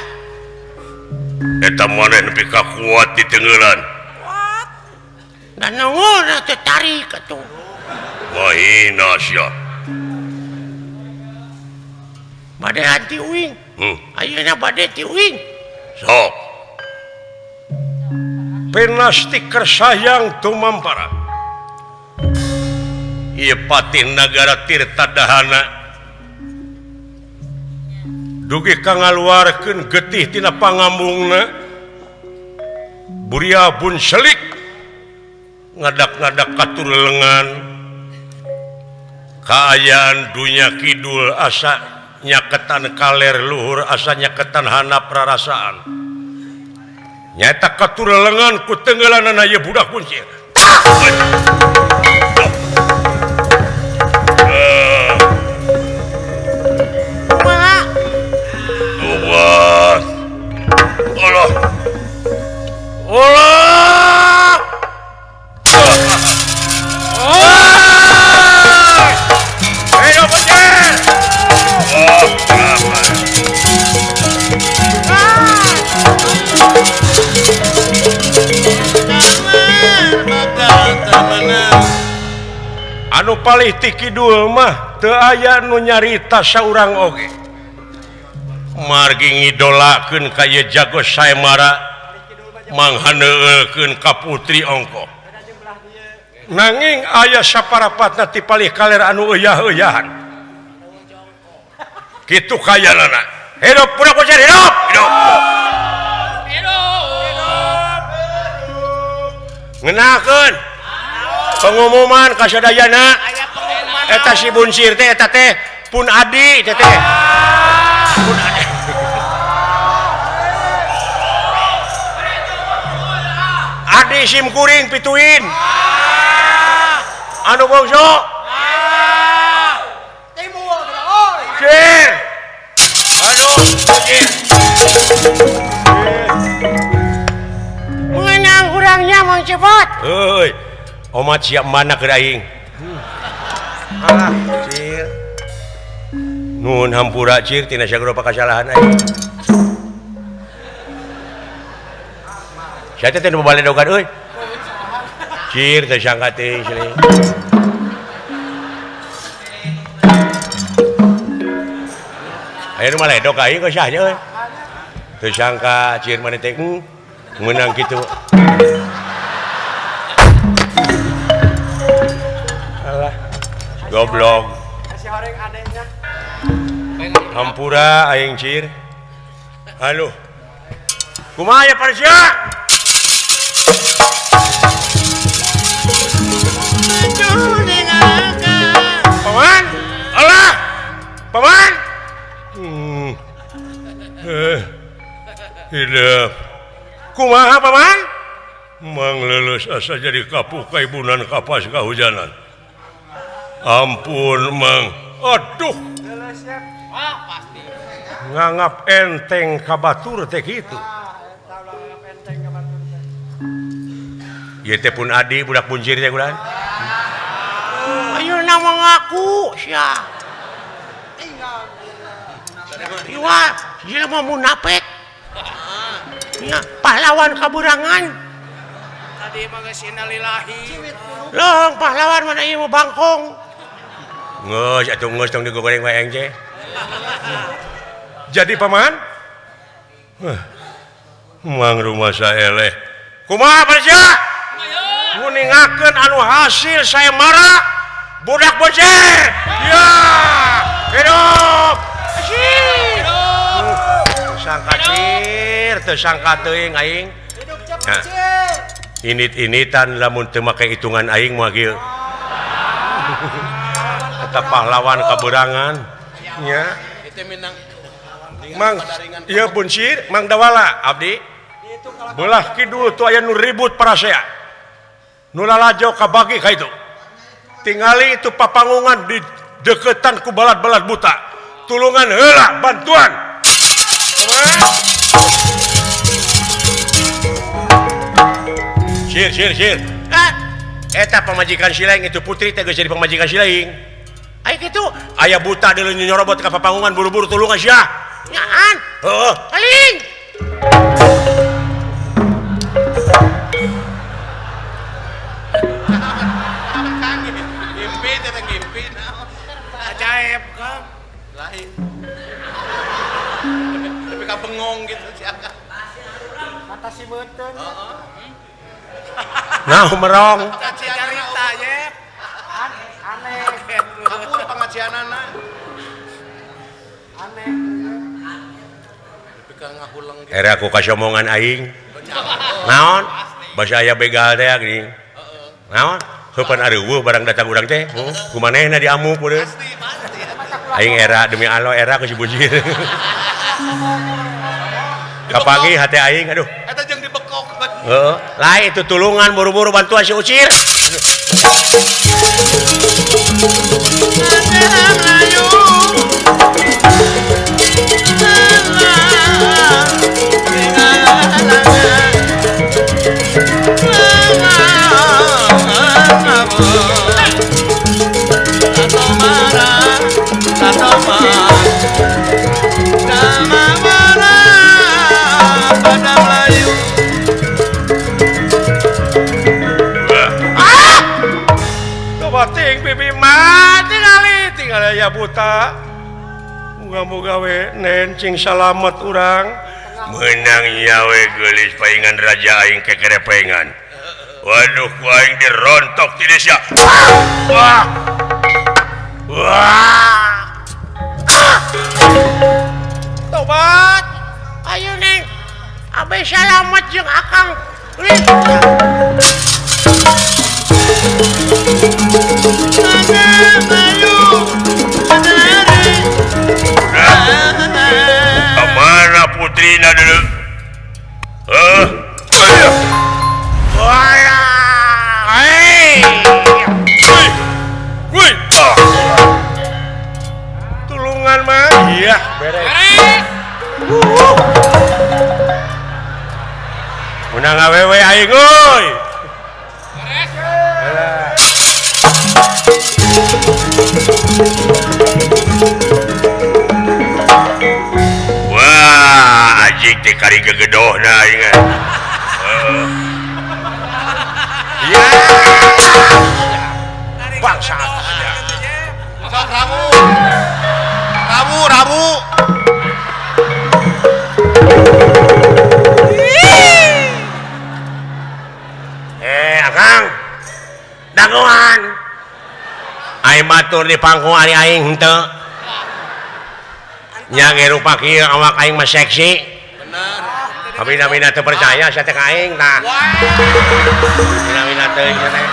Speaker 5: eta maneh nepi ka kuat di tengeulan
Speaker 2: Dan nunguna teh tarik atuh.
Speaker 5: mahina sia
Speaker 2: Bade hati uing. Ayeuna bade ti uing.
Speaker 5: sok
Speaker 4: penastik kersayang tumampara
Speaker 5: ieu patih nagara Tirtadahana
Speaker 4: dugi kangaluarkeun getih tina pangambungna Buria bun selik ngadak-ngadak katur lengan kaayaan dunya kidul asa nyaketan kaler luhur asa nyaketan handap rarasaan nyata katur lengan ku tenggelanana ieu budak kuncir
Speaker 5: luas Allah
Speaker 4: Allah ayo kuncir anu palih ti kidul mah teu aya nu nyarita saurang oge
Speaker 5: margi ngidolakeun ka ieu jago saemara manghaneukeun ka putri ongko
Speaker 4: nanging aya saparapatna ti palih kaler anu euyah-euyahan
Speaker 5: kitu kayanana
Speaker 4: hidup budak kuncir hidup ngenakeun pengumuman ka sadayana eta si bunsir teh eta teh pun adi teh pun adi adi sim kuring pituin anu bongso sir aduh
Speaker 2: Mengenang kurangnya Mang Cepot.
Speaker 4: euy omat siap mana ke aing alah cir nun hampura cir tina sagrapa kasalahan aing saya teh nu baledogan euy cir teh sangka teh sini aya nu maledog aing ka sahnya euy teu sangka cir maneh teh meunang kitu alah goblok hampura aing cir halo kumaha ya Parsya paman alah paman
Speaker 5: hidup
Speaker 4: kumaha paman
Speaker 5: mang leuleus asa jadi kapuk kaibunan kapas kahujanan Ampun Mang. Aduh.
Speaker 4: Nganggap enteng kabatur teh gitu.
Speaker 5: Ieu teh pun adi budak buncir teh kulan.
Speaker 2: Ayo nama ngaku sia. Iwa, dia mau munafik. Ya, pahlawan kaburangan.
Speaker 3: Tadi mah geus innalillahi.
Speaker 2: Long pahlawan mana ieu bangkong.
Speaker 5: Geus atuh geus tong digoreng wae engce.
Speaker 4: Jadi paman, Mang rumah saeleh. Kumaha Barja? Nguningakeun anu hasil saya marah budak boncer. Ya, hidup. Tersangka teuing aing.
Speaker 5: Nah, init-initan lamun teu make hitungan aing mah kieu.
Speaker 4: Eta pahlawan kaberangan. Nya.
Speaker 1: Itu minang
Speaker 4: Mang, iya buncir, Mang Dawala, abdi. Belah kidul tu aya nu ribut parasea. Nu lalajo kabagi ka itu. Tingali itu papangungan di deketan ku balad-balad buta. Tulungan heula bantuan. Sir.
Speaker 5: Eta pamajikan Silaing itu putri teh geus jadi pamajikan Silaing.
Speaker 2: Ayo gitu.
Speaker 5: Aya buta deuleu nyorobot ka papangungan buru-buru tulungan sia.
Speaker 2: Nyaan.
Speaker 5: Heeh.
Speaker 2: Paling.
Speaker 1: ngimpi teh ngimpi
Speaker 3: Ajaib kan.
Speaker 1: lain. Tapi ka bengong gitu sia.
Speaker 3: Mata si beuteun.
Speaker 4: Nah, merong.
Speaker 3: Cerita ye. Aneh.
Speaker 1: Aku pangajianana.
Speaker 3: Aneh.
Speaker 1: Tapi ka ngahulang gitu.
Speaker 5: Era ku kasomongan aing. Naon? Basa aya begal teh geuning. Naon? Heupan areuweuh barang datang urang teh. Kumanehna diamu peureun.
Speaker 1: Pasti.
Speaker 5: Aing era demi Allah era ku si buncir. Kapangi hate aing aduh.
Speaker 1: Eta jeung dibekok.
Speaker 5: Heeh. Lain itu tulungan buru-buru bantuan si Ucir.
Speaker 4: Bating bibi mati tinggal ya buta. Moga-moga we nencing salamet urang.
Speaker 5: Menang nyawe geulis paingan raja aing kekerepengan. Waduh ku aing dirontok ti desa. Wah.
Speaker 2: Tobat. Ayo Neng. Abe salamet jeung Akang. Lih.
Speaker 5: Mana putrina dulu?
Speaker 4: Tulungan mah iya beres.
Speaker 5: Menang awewe aing euy. Wah, ajik teh kari gegedohna aing.
Speaker 4: Iya.
Speaker 3: Bangsa.
Speaker 1: Sok Rabu.
Speaker 5: Akang. Dagoan. Aing matur di pangku ari aing henteu. Nya ge rupa kieu awak aing mah seksi.
Speaker 1: Bener.
Speaker 5: Abina-bina teu percaya sia teh ka aing tah. Abina-bina teuing teh.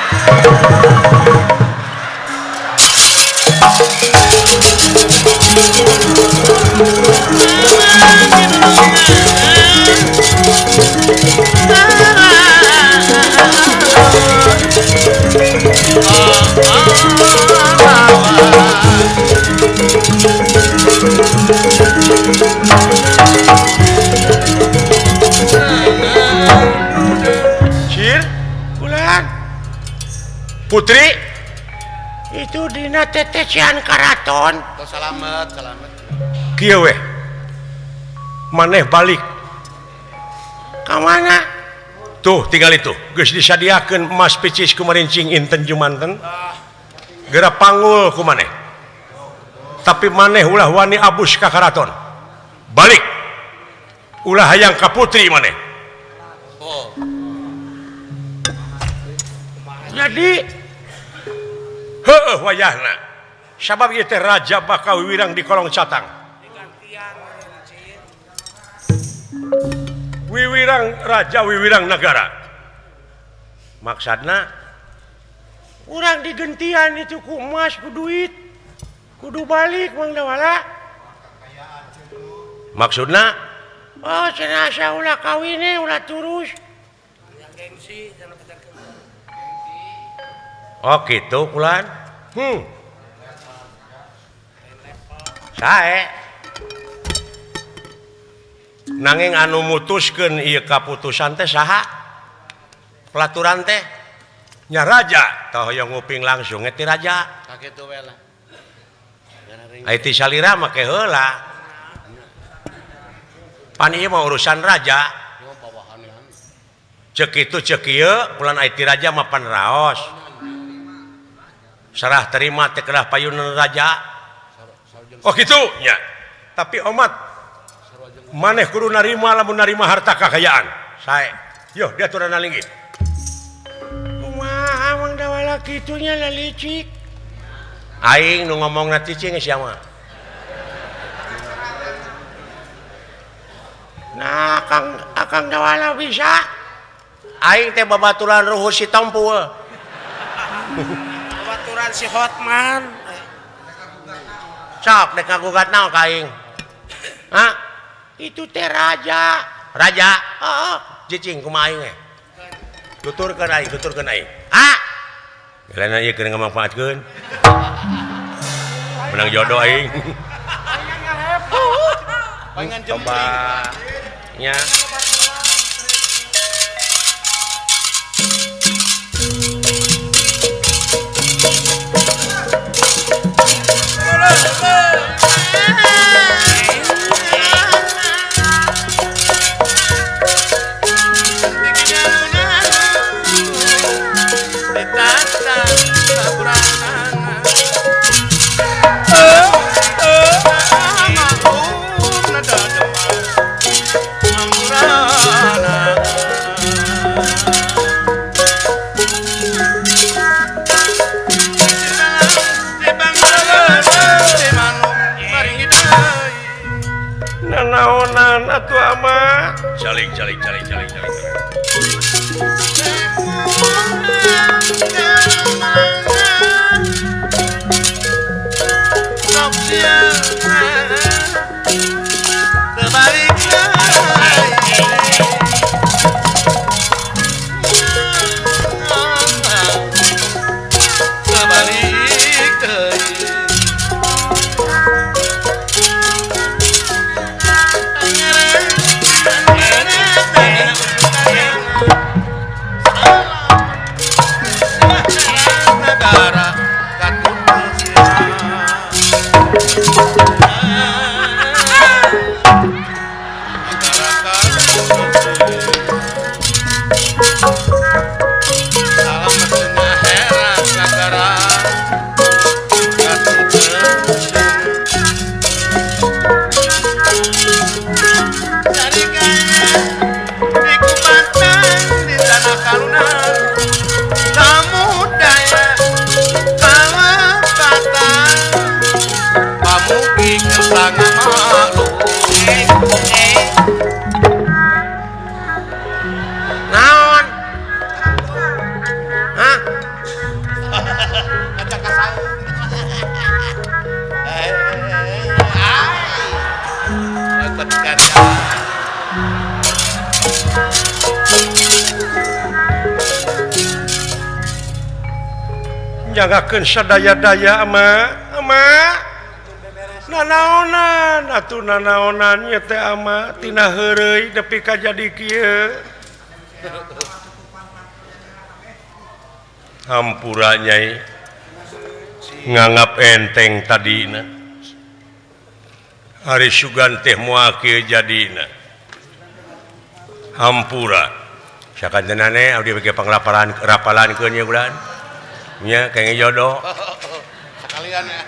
Speaker 4: Cir, bulan. Putri,
Speaker 2: itu dina tetecian karaton.
Speaker 1: Tuh salamet.
Speaker 4: kieu weh. Maneh balik.
Speaker 2: Ka mana?
Speaker 4: Tuh, tinggal itu. Geus disadiakeun emas picis ku marincing inten jumanten. Geura panggul ku maneh. Tapi maneh ulah wani abus ka karaton. Balik. Ulah hayang ka putri maneh.
Speaker 1: Oh,
Speaker 2: Jadi
Speaker 4: Heueuh wayahna. Sabab ieu teh raja bakal wiwirang di kolong catang. Wiwirang raja, wiwirang negara. Maksudna
Speaker 2: urang digentian itu ku emas ku duit. Kudu balik Mang Dawala.
Speaker 4: maksudna
Speaker 2: Oh, cenah ulah kawinnya ulah turus.
Speaker 4: oh gitu kulan. Sae. Nanging anu mutuskeun ieu kaputusan teh saha? Pelaturan teh nya raja, tah hoyong nguping langsung ti raja.
Speaker 1: kakitu we lah.
Speaker 4: Ai ti salira make heula. Pan ieu mah urusan raja.
Speaker 1: Yo bawahan kan.
Speaker 4: Cek itu cek ieu pulan ai ti raja mah pan raos. Serah terima teh kedah payunan raja. Oh gitu nya. Tapi omat maneh kudu narima lamun narima harta kakayaan. Sae. Yo diaturan linggih.
Speaker 2: Kumaha Mang Dawala kitunya lalicik.
Speaker 4: Aing nu ngomongna cicing sia mah.
Speaker 2: Nah, Akang Dawala bisa.
Speaker 4: Aing teh babaturan ruhus si Tompul.
Speaker 3: Baturan si Hotman.
Speaker 4: Sok dek ngagugat naon ka aing. Hah?
Speaker 2: Itu teh raja.
Speaker 4: Raja.
Speaker 2: Heeh.
Speaker 4: Cicing kumaha aing teh? Tuturkeun aing. Ah. Galana ieu keur ngamangpaatkeun. Menang jodoh aing.
Speaker 1: Pengen
Speaker 4: Coba nya. Nanaonan atuh ama. Caling. Naon? Hah? Nyagakeun sadaya-daya ama. nanaonan atuh nanaonannya teh ama tina heureuy nepi ka jadi kieu hampura nyai nganggap enteng tadina hari sugan teh moal kieu jadina hampura sakantenane abdi bage panglaparan rapalankeun nya bulan nya kenge jodoh
Speaker 1: sekalian ya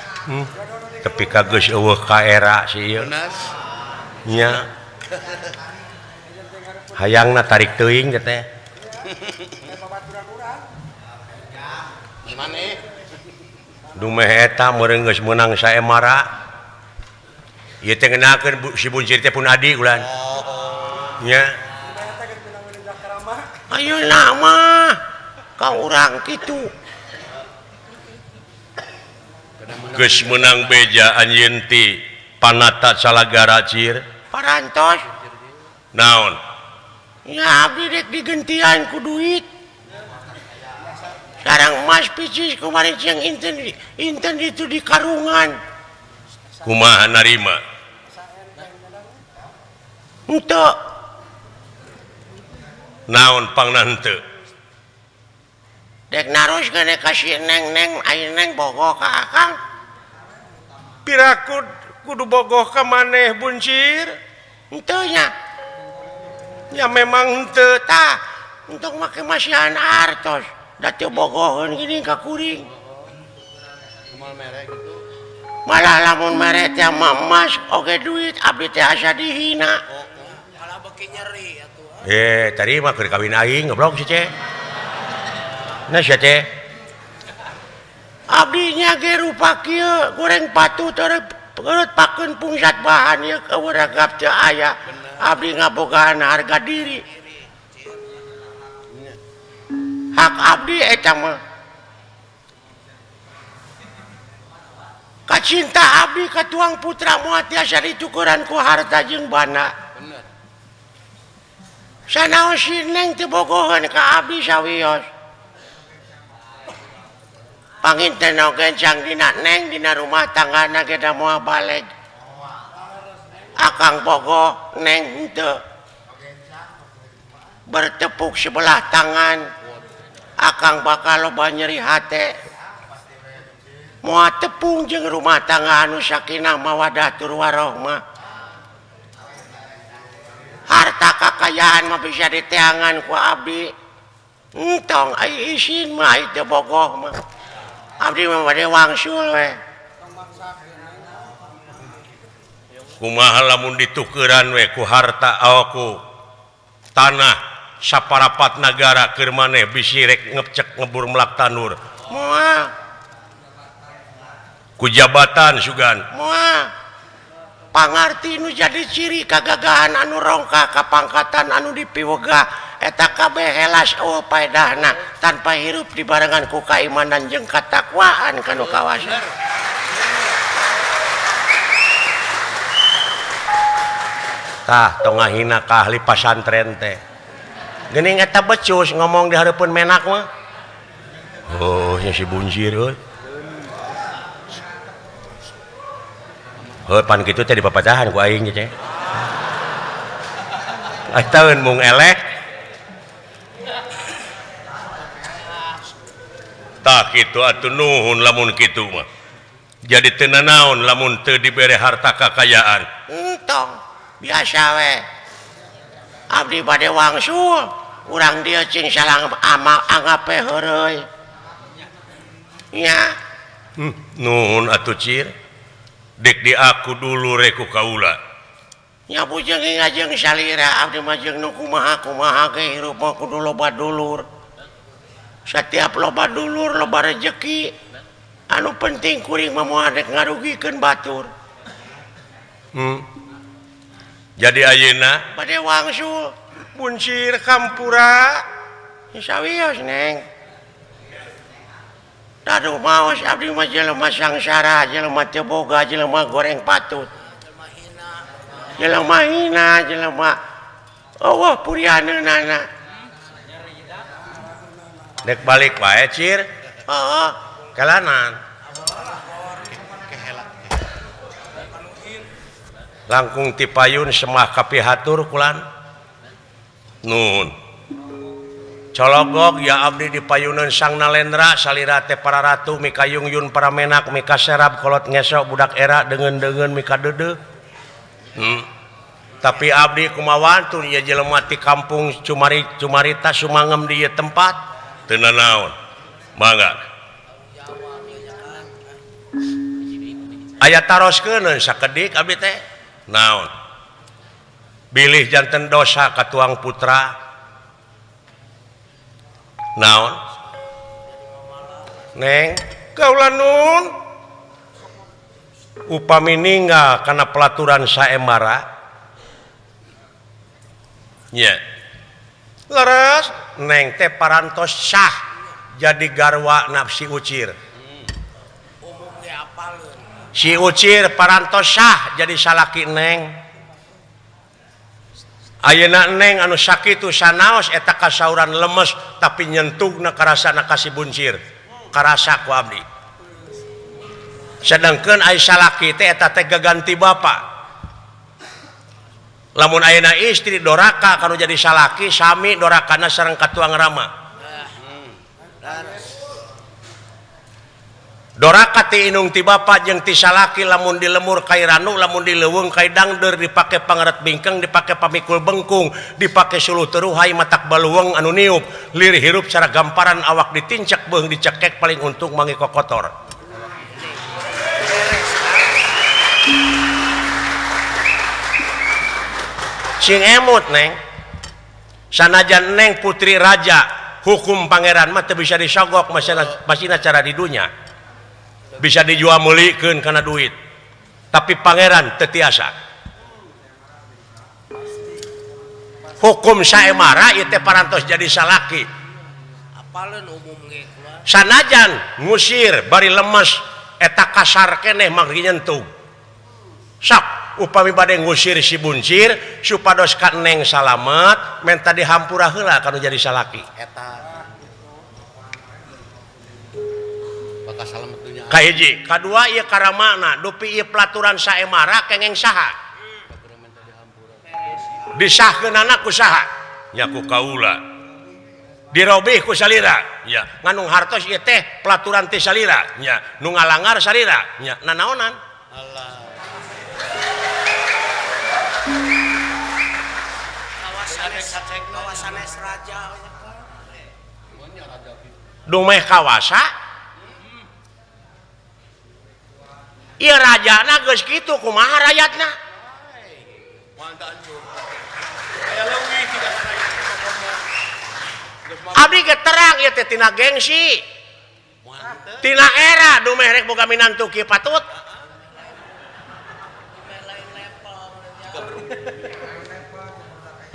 Speaker 4: tapi kageus eueuh ka era si ieu
Speaker 1: bener
Speaker 4: nya hayangna tarik teuing teh
Speaker 1: gimana
Speaker 4: dumeh eta meureun geus meunang saemara ieu teh ngeunakeun si buncir teh pun adi ulan nya
Speaker 2: ayeuna mah ka urang kitu
Speaker 5: geus menang beja anjeun ti panata salagara cir
Speaker 2: parantos
Speaker 5: naon
Speaker 2: ya abdi rek digentian ku duit sareng emas picis kumarin jeung inten itu di karungan
Speaker 5: kumaha narima
Speaker 2: henteu
Speaker 5: naon pangna henteu
Speaker 2: dek naroskeun kasih neng aya neng bogoh ka akang
Speaker 4: piraku kudu bogoh ka maneh buncir
Speaker 2: henteu nya
Speaker 4: ya memang henteu
Speaker 2: tah untuk make masihan artos da teu bogoheun gini ka kuring
Speaker 1: kumal merek gitu
Speaker 2: malah lamun mere teh emas oge duit abdi teh asa dihina
Speaker 3: malah beki nyeri atuh.
Speaker 4: tadi mah keur kawin aing goblok si Ceh nah si Ceh
Speaker 2: abdi nya ge rupa kieu goreng patu terus pakeun pungsat bahan ieu keuragap teu aya abdi ngabogaan harga diri hak abdi eta mah kacinta abdi ka tuang putra moal tiasa ditukuran ku harta jeung bana
Speaker 1: bener
Speaker 2: sanaon si neng teu bogoheun ka abdi sawios panginten oge jang dina neng dina rumah tanggana ge da moal baleg akang bogoh neng henteu bertepuk sebelah tangan akang bakal loba nyeri hate moal tepung jeung rumah tangga anu sakinah mawaddah tur warohmah harta kakayaan mah bisa diteangan ku abdi entong ai isin mah itu bogoh mah abdi mah bade wangsul we
Speaker 5: kumaha lamun ditukeran we ku harta ku tanah saparapat nagara keur maneh bisi rek ngecek ngebur melak tanur
Speaker 2: moal
Speaker 5: ku jabatan sugan
Speaker 2: moal pangarti nu jadi ciri kagagahan anu rongka kapangkatan anu dipiwegah eta kabeh helas eueuh paedahna tanpa hirup dibarengan ku kaimanan jeung katakwaan kanu kawasan
Speaker 4: tah tong ngahina ka ahli pasantren teh geuning eta becus ngomong di hareupeun menak mah oh nya si buncir euy pan kitu teh dipapacahan ku aing Ceh ataun mung elek
Speaker 5: tak kitu atuh nuhun lamun kitu mah jadi teu nanaon lamun teu dibere harta kakayaan
Speaker 2: entong biasa we abdi bade wangsul urang dieu cing salang amal anggape heureuy nya
Speaker 5: nuhun atuh cir dek di aku dulu reku kaula
Speaker 2: nya bujeng ngajeng salira abdi mah jeung nu kumaha ge hirup mah kudu loba dulur setiap loba dulur loba rezeki anu penting kuring mah moal rek ngarugikeun batur
Speaker 5: jadi ayeuna
Speaker 2: bade wangsul
Speaker 4: buncir kampura
Speaker 2: sawios neng daduh maos abdi mah jelema sangsara jelema teu boga jelema goreng patut jelema hina jelema eueuh purianeunana
Speaker 4: dek balik wae cir
Speaker 2: heeh
Speaker 4: kalanan
Speaker 5: langkung ti payun semah kapihatur kulan nun cologok ya abdi di payunan sang Nalendra salira teh para ratu mika yungyun para menak mika serap kolot ngesok budak era dengan mika dede tapi abdi kumawan tuh ya jelema ti kampung Cumarita sumangem di tempat teu naon mangga aya taroskeun sakedik abdi teh naon bilih janten dosa ka tuang putra naon neng kaula nun upami ninggal kana pelaturan saemara nya leres neng teh parantos sah jadi garwa nafsi ucir si ucir parantos sah jadi salaki neng ayeuna neng anu sakitu sanaos eta kasauran lemes tapi nyentugna karasana kasih buncir karasa ku abdi sedangkeun ai salaki teh eta teh gaganti bapa lamun ayeuna istri doraka kanu jadi salaki sami dorakana sareng katuang rama doraka ti inung ti bapa jeung ti salaki lamun dilemur kai ranu lamun dileuweung kai dangder dipake pangaret bingkeng dipake pamikul bengkung dipake suluh teruhai matak baluweung anu niup lirih hirup cara gamparan awak ditincak beung dicekek paling untung mangi kokotor sing emut neng sanajan neng putri raja hukum pangeran mah teu bisa disogok masina cara di dunya bisa dijual meulikeun kana duit tapi pangeran teu tiasa hukum saemara ieu teh parantos jadi salaki
Speaker 3: apaleun umum ge
Speaker 5: sanajan ngusir bari lemes eta kasar keneh mangri nyentuh sok upami bade ngusir si buncir supados ka neng salamet menta dihampura heula kanu jadi salaki
Speaker 1: Eta bakal salamet dunya.
Speaker 5: kahiji kadua ieu karamana dupi ieu pelaturan saemara kengeng saha disahkeunana ku saha nya ku kaula dirobih ku salira nya nganung hartos ieu teh pelaturan ti salira nya nu ngalangar salira nya nanaonan
Speaker 1: Allah
Speaker 3: kawasan raja
Speaker 5: dumeh kawasa ieu rajana geus kitu kumaha rakyatna abdi ge terang ieu teh tina gengsi tina era dumeh rek boga minantu kieu patut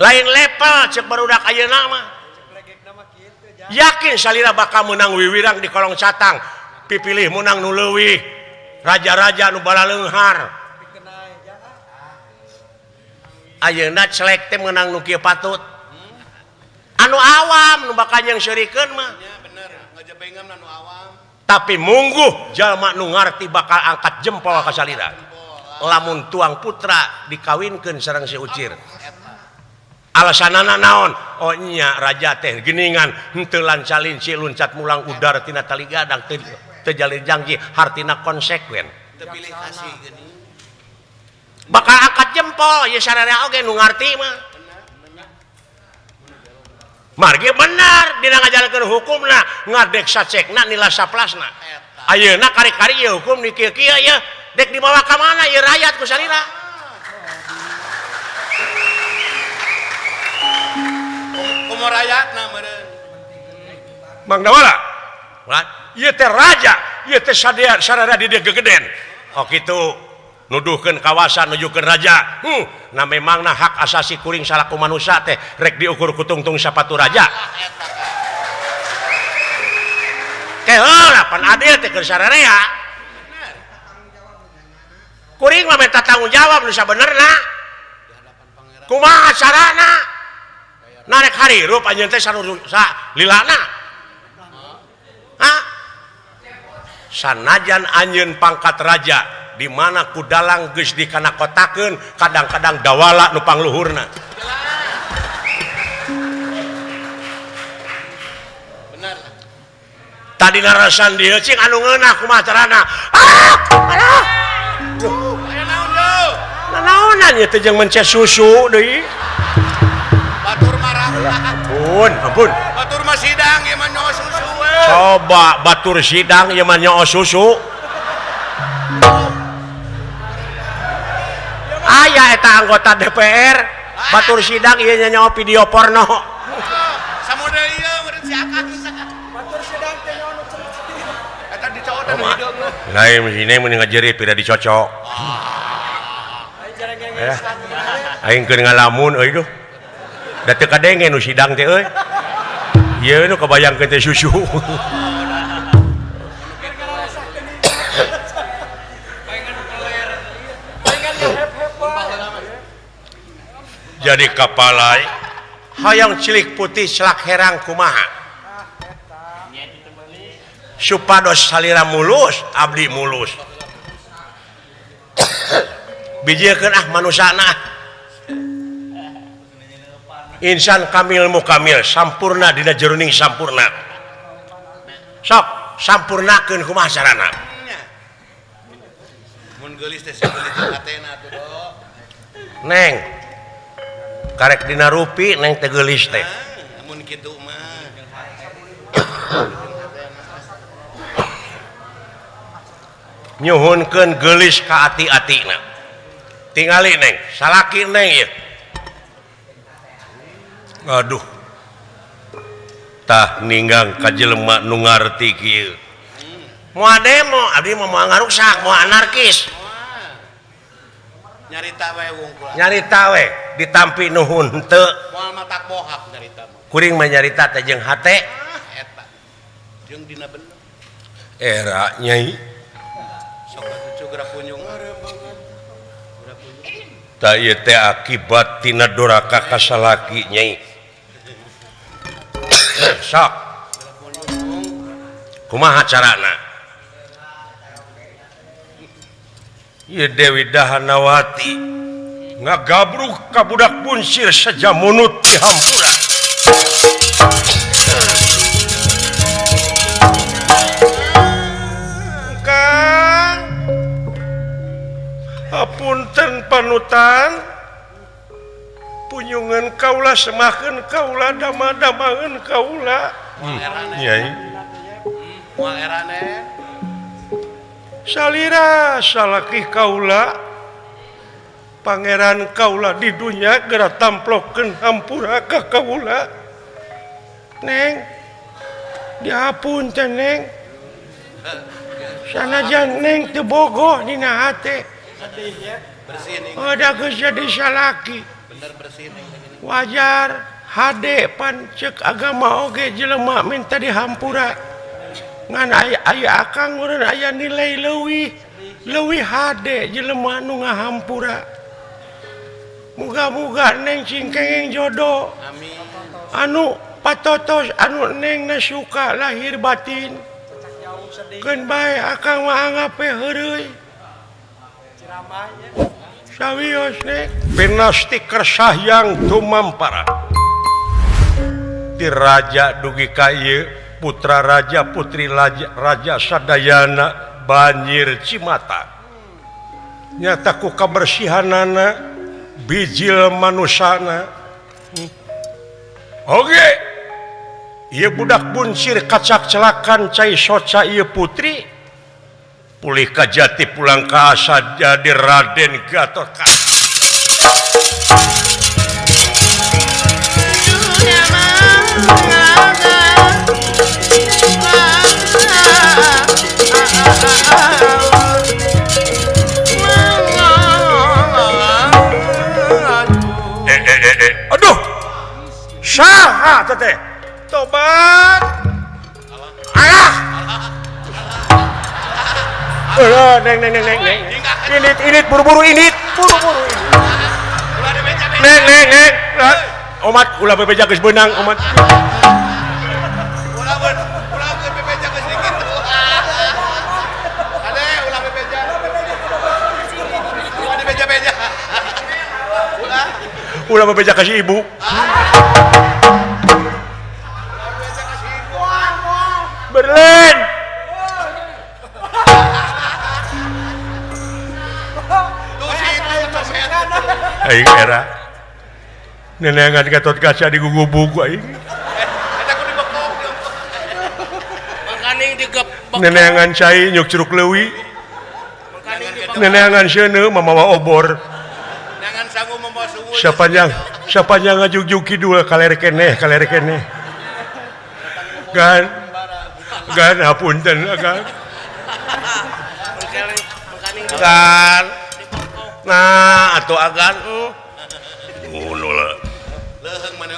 Speaker 5: lain level cek barudak ayeuna mah yakin salira bakal menang wiwirang di kolong catang pipilih menang nu leuwih raja-raja nu bala leunghar ayeuna celek teh menang nu kieu patut anu awam nu bakal yang syrikeun mah
Speaker 1: nya bener ngajebengam anu awam
Speaker 5: tapi mungguh jalma nu ngarti bakal angkat jempol ka salira lamun tuang putra dikawinkeun sareng si ucir alasanana naon oh nya raja teh geuningan henteu lancalin si luncat mulang udar tina tali gadang teu jalin janji hartina konsekuen
Speaker 1: teu pilih kasih geuning
Speaker 5: bakal angkat jempol ye sararea oge nu ngarti mah margi bener dina ngajalankeun hukumna ngadek sacekna nila saplasna ayeuna kari-kari ieu hukum di kieu-kieu ye dek dibawa ka mana ieu rakyat ku salira
Speaker 1: umur rakyatna meureun
Speaker 5: Mang Dawala ieu teh raja ieu teh sadaya di dieu gegeden oh kitu nuduhkeun kawasan nujukeun raja na memangna hak asasi kuring salaku manusia teh rek diukur ku tungtung sapatu raja keheula pan adil teh keur sararea kuring mah minta tanggung jawab nu sabenerna kumaha carana narek harirup anjeun teh lilana sanajan anjeun pangkat raja di mana kudalang geus dikana kotakeun kadang-kadang dawala nu pangluhurna.
Speaker 1: Benar.
Speaker 5: Tadi narasan dia cing anu ngeunah kumaha carana. Alah.
Speaker 1: Aya naon yo?
Speaker 5: Nanaonan ieu teh jeung mencet susu deui.
Speaker 1: Batur marah.
Speaker 5: Ampun.
Speaker 1: Batur mah sidang ieu mah nyawa susu we.
Speaker 5: Coba batur sidang ieu mah nyaho susu. Aya eta anggota DPR batur sidang ieu nyaho video porno.
Speaker 1: Samodel ieu meureun si Akak. Batur sidang teh nyawa nu eta dicocokan di hideung mah.
Speaker 5: Lain sini mending ngajerit tidak dicocok. Ya. Aing keur ngalamun euy duh. Da teu kadenge nu sidang teh euy. Ieu nu kabayangkeun teh susu. Jadi kapalai hayang cilik putih celak herang kumaha supados salira mulus abdi mulus bijiekeun manusana insan kamil mukamil sampurna dina jeruning sampurna sok sampurnakeun kumaha carana
Speaker 1: Mun geulis teh sageulis hatena tuh do.
Speaker 5: neng karek dina rupi neng teh geulis teh
Speaker 1: Mun kitu mah.
Speaker 5: nyuhunkeun geulis ka ati-atina tingali neng salaki neng ieu aduh tah ninggang ka jelema nu ngarti kieu moal demo abdi mah moal ngaruksak moal anarkis
Speaker 1: Nyarita we wungkul.
Speaker 5: nyarita we ditampi nuhun henteu
Speaker 1: Moal mata bohak nyarita mah.
Speaker 5: kuring mah nyarita teh jeung hate
Speaker 1: Eta. Jeung dina bener.
Speaker 5: era nyai
Speaker 1: Sok atuh gerak kunjung.
Speaker 5: ta ieu teh akibat tina doraka ka salaki nyai sok kumaha carana ieu Dewi Dahanawati ngagabruk ka budak bunsir sajamunut di hampura Kang apunten panutan punyungan kaula semakeun kaula dama-damaeun kaula nyai
Speaker 1: Moal erane.
Speaker 5: salira salaki kaula pangeran kaula di dunia geura tamplokeun hampura ka kaula neng dihapunten neng sanajan neng teu bogoh dina hate
Speaker 1: Bersih nih.
Speaker 5: ada geus jadi salaki
Speaker 1: Bener bersih nih.
Speaker 5: wajar hade pan ceuk agama oge jelema minta dihampura ngan aya akang urang aya nilai leuwih hade jelema nu ngahampura muga-muga neng cingkengeng jodoh
Speaker 1: Amin.
Speaker 5: anu patotos anu neng na suka lahir batin keun bae akang mah anggape heureuy sawios neng pinasti kersah yang tumampara ti raja dugi ka ieu putra raja putri raja sadayana banjir Cimata nyata ku kabersihanana bijil manusana oge ieu budak bunsir kacak celakan cai soca ieu putri pulih ka jati pulang ka asa jadi Raden Gatotkaca aduh saha teteh tobat alah neng init buru-buru init
Speaker 1: Ulah di meja.
Speaker 5: neng omat ulah bebeja geus beunang omat
Speaker 1: Ulah bebeja geus dikit. Ade ulah bebeja.
Speaker 5: ulah bebeja kasih ibu. Berlen.
Speaker 1: Tuh si itu copet.
Speaker 5: Aing era. Nenengan Gatot Kaca di gugubuk aing.
Speaker 1: Eta ku dibekok.
Speaker 3: Makaning digebek.
Speaker 5: Nenengan cai nyuk curug leuwih.
Speaker 3: Makaning digebek.
Speaker 5: Nenengan seuneu mamawa obor.
Speaker 1: Jangan sanggup membawa sungut.
Speaker 5: Sapanjang ngajug-jug kidul kaler keneh. Gan hapunten gan.
Speaker 3: Makaning
Speaker 5: Gan. Nah, atuh agan. Ngono lah.
Speaker 1: Leuheung mana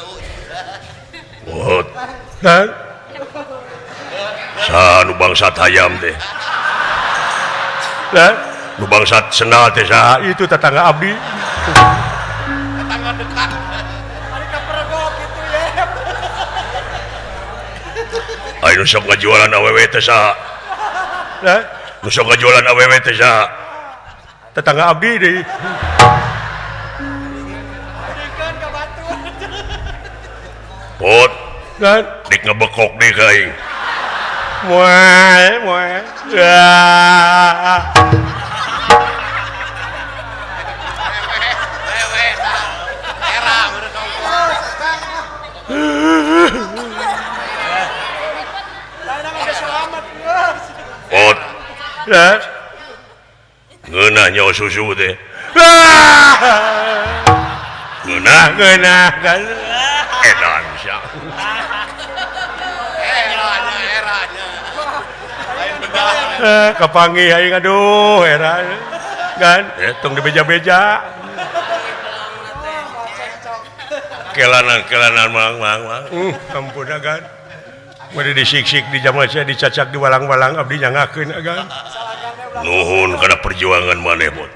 Speaker 5: Wot. Gan. Sa nu bangsat hayam teh. Gan. Nu bangsat senal teh saha? Itu tetangga abdi.
Speaker 1: tetangga dekat.
Speaker 5: Ayo nu sok ngajualan awewe teh saha? Nah, nu sok ngajualan awewe teh saha? Tetangga abdi deui. Pot, kan dik ngebekok deui ka aing. Moal. Ya.
Speaker 1: Wewe. Era menurut kamu.
Speaker 5: Pot. Kan ngeunah nyawa susu teh. Ngeunah kan. Edan sia.
Speaker 1: Eranya. Lain begal.
Speaker 5: Kapanggih aing aduh era. Kan tong dibeja-beja. Kelanan mang. Ampun agan. Mari disik-sik di jamal saya dicacak di walang-walang abdi nyangakeun agan. Nuhun kana perjuangan maneh, Bot.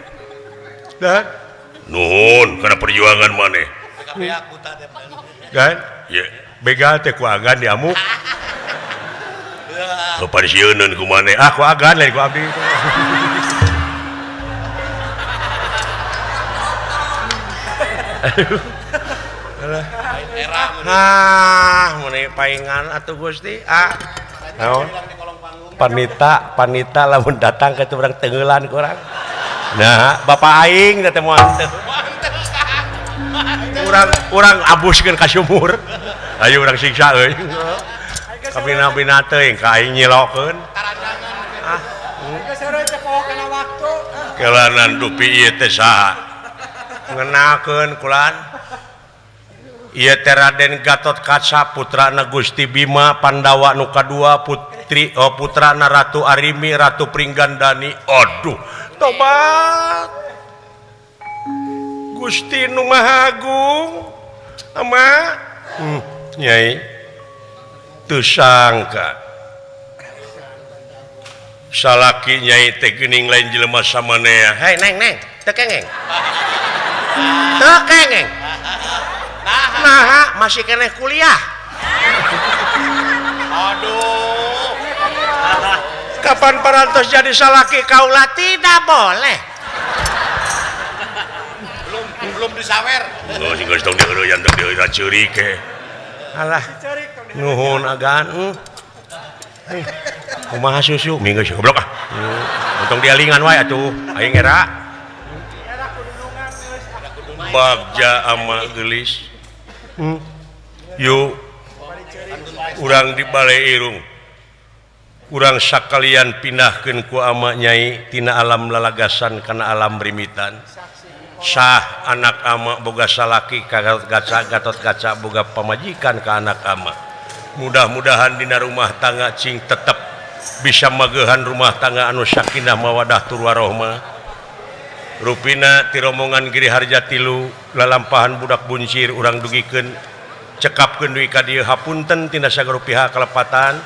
Speaker 5: Dah. Nuhun kana perjuangan maneh.
Speaker 1: Beak buta teh.
Speaker 5: Kan? Ya, begal teh ku agan diamuk. Kepada sieuneun ku maneh. Ah, ku agan lain ku abdi.
Speaker 1: Era.
Speaker 5: Meni paingan atuh Gusti. Naon? Panita lamun datang ke urang tengeulan ku urang. Nah, Bapak aing teh moal teu. Urang abuskeun ka sumur. Ayo urang siksa euy. Kabina-bina teuing ka aing nyilokeun. Kelanan dupi ieu teh saha? Ngenakeun kulan. Ieu teh Raden Gatot Kaca putrana Gusti Bima Pandawa nu kadua putrana Ratu Arimi Ratu Pringgandani. Aduh, tobat. Gusti nu Maha Agung. Ama Nyai teu sangka salaki Nyai teh geuning lain jelema samanea. Hei neng teu kengeng. Teu kengeng. Nah, masih keneh kuliah.
Speaker 1: Aduh.
Speaker 5: Kapan parantos jadi salaki kaula? Tidak boleh.
Speaker 1: Belum disawer.
Speaker 5: Oh, sing geus tong dieureuyan tong dieureuyan ceurik ke. Alah. Nuhun agan. Kumaha susu? Minggu sih goblok ah. Untung dialingan wae atuh. Aing era. Bagja ama gelis. Yuk urang di Balai Irung urang sakalian pindahkeun ku ama Nyai tina alam lalagasan kana alam rimitan. Sah anak ama boga salaki Gatot Kaca boga pamajikan ka anak ama. Mudah-mudahan dina rumah tangga cing tetep bisa mageuhan rumah tangga anu sakinah mawadah tur warohmah. Rupina ti rombongan Giri Harjatilu lalampahan budak buncir urang dugikeun cekapkeun duwi ka dieu hapunten tina sagoro pihak kalepatan.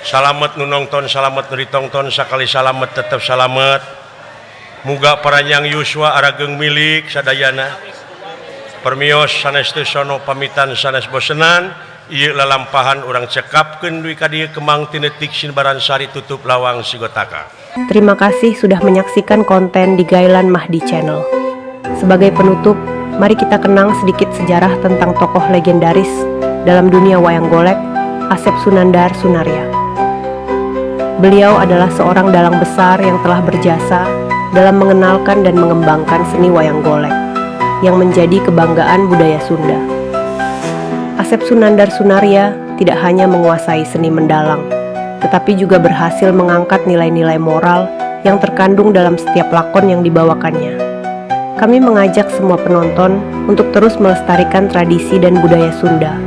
Speaker 5: Salamet nu nongton, salamet nu ditongton, sakali salamet tetep salamet. Muga paranjang yuswa arageung milik sadayana. Permios sanes teu sono pamitan sanes bosenan. Ieu lalampahan urang cekapkeun duwi ka dieu kemang tinetik Sinbaran Sari tutup lawang Sigotaka.
Speaker 7: Terima kasih sudah menyaksikan konten di Gailan Mahdi Channel. Sebagai penutup, mari kita kenang sedikit sejarah tentang tokoh legendaris dalam dunia wayang golek, Asep Sunandar Sunarya. Beliau adalah seorang dalang besar yang telah berjasa dalam mengenalkan dan mengembangkan seni wayang golek yang menjadi kebanggaan budaya Sunda. Asep Sunandar Sunarya tidak hanya menguasai seni mendalang, tetapi juga berhasil mengangkat nilai-nilai moral yang terkandung dalam setiap lakon yang dibawakannya. Kami mengajak semua penonton untuk terus melestarikan tradisi dan budaya Sunda,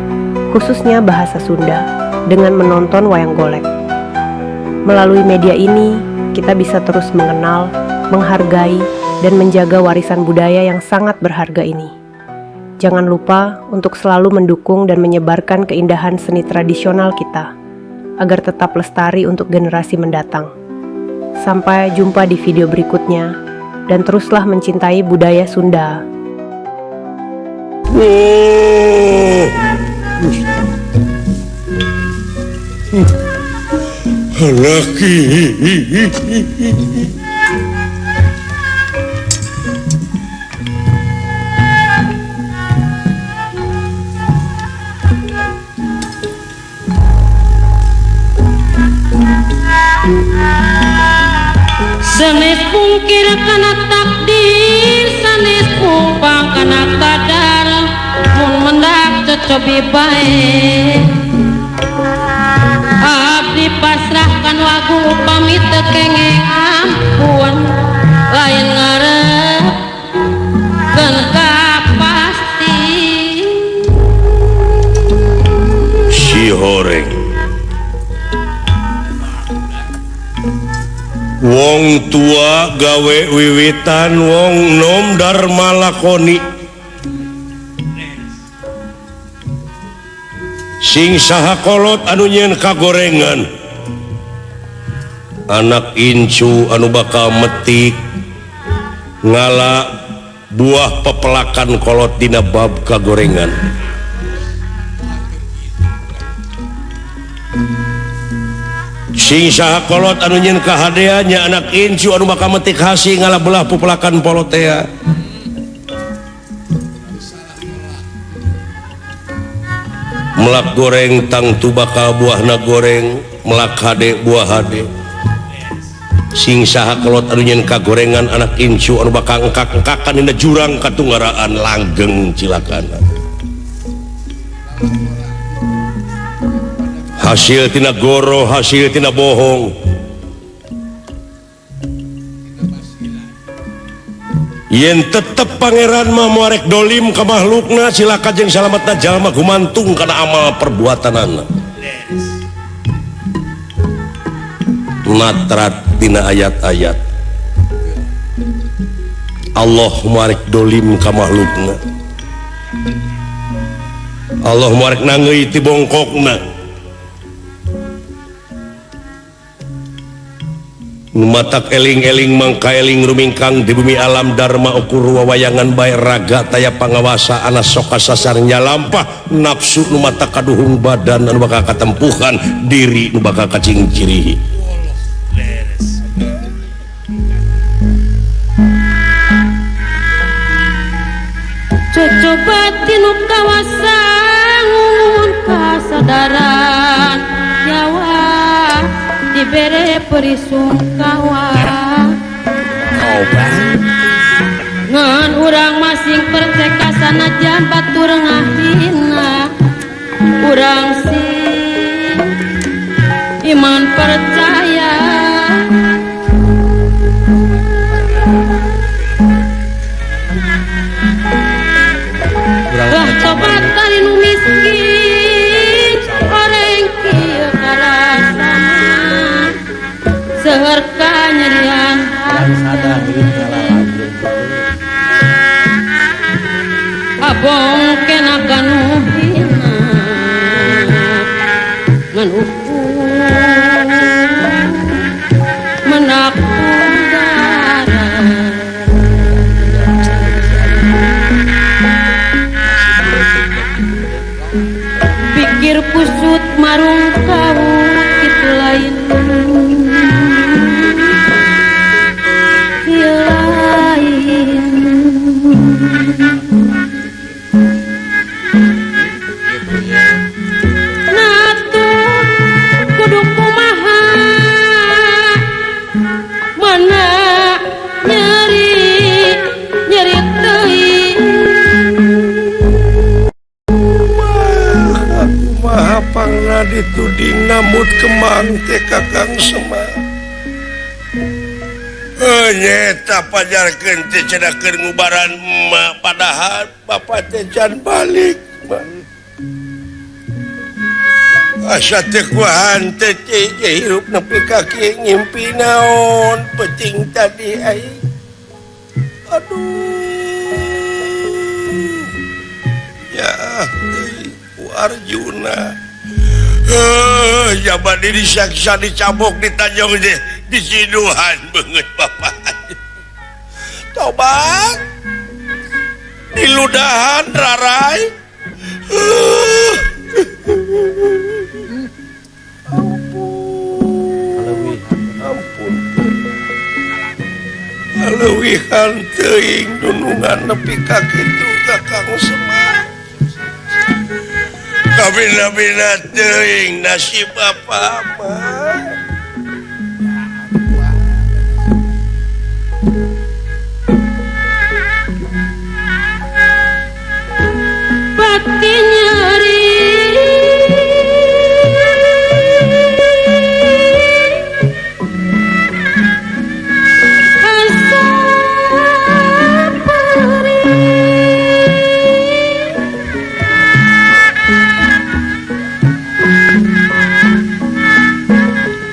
Speaker 7: khususnya bahasa Sunda, dengan menonton wayang golek. Melalui media ini, kita bisa terus mengenal, menghargai, dan menjaga warisan budaya yang sangat berharga ini. Jangan lupa untuk selalu mendukung dan menyebarkan keindahan seni tradisional kita, agar tetap lestari untuk generasi mendatang. Sampai jumpa di video berikutnya, dan teruslah mencintai budaya Sunda.
Speaker 5: Laki.
Speaker 8: Sanes pungkir kana takdir, sanes pumpang kana kadar, mun mendak cocobi bae. Abdi pasrahkan wagu pamit kenging ampun, lain ngarep keun kapasti.
Speaker 5: Si horeng wong tua gawe wiwitan, wong nom dharma lakoni. Sing saha kolot anu nyen kagorengan, anak incu anu bakal metik ngala buah pepelakan kolot dina bab kagorengan. Sing saha kolot anu nyen kahadeanya anak incu anu bakal metik hasi ngala belah pepelakan polotea. Melak goreng tangtu bakal buahna goreng, melak hade buah hade. Sing saha kolot anu nyen kagorengan anak incu anu bakal engkak-engkakan dina jurang katunggaraan langgeng cilakana. Hasil tina goro, hasil tina bohong. Yen tetep pangeran mah muarek dolim ka makhlukna, cilaka jeung salametna jalma gumantung kana amal perbuatanana. Natrat tina ayat-ayat Allah muarek dolim ka makhlukna, Allah muarek nangeui ti bongkokna. Matak eling-eling mangka eling rumingkang di bumi alam dharma ukur wawayangan bae raga taya pangawasa anas soka sasarnya lampah nafsu nu mata kaduhung badan anu bakal katempuhan diri nu bakal kacing cirihi.
Speaker 8: Coba tinu kawasangun kasadaran nyawa dibere perisungkawa ngan urang masing perteka sanajan batur ngahina urang sing iman percaya lah tobat kali nu miskin oreng kieu karasa seher kanyerian abong kena ganuhina ngan ukur menakudara pikir kusut marung kawut itu lain lain
Speaker 5: itu dinamut kemang teh Kakang Semar. Nyeta pajarkeun teh cedakeun ngubaran emak padahal bapak teh can balik. Asa teh kuahan teh hirup nepi kaki ngimpi naon penting tadi ai. Aduh. Ya Arjuna jaman ini disaksa dicabok di Tanjung di Siduhan banget bapak. Tobat di ludahan rarai. Ampun alewihan teuing dunungan nepi ka kitu Kakang Semar. Kabina-bina teuing nasib apa-apa.
Speaker 8: Pati nyeri asa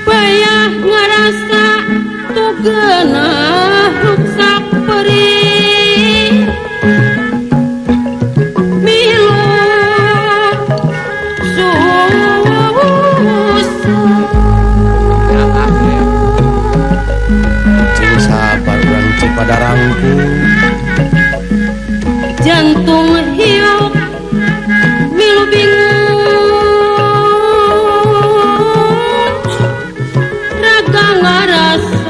Speaker 8: bayah ngerasa tugenah ruksak perih milu
Speaker 3: Cing sabar urang pada rangkung.
Speaker 8: jantung hiuk milu bingung raga ngarasa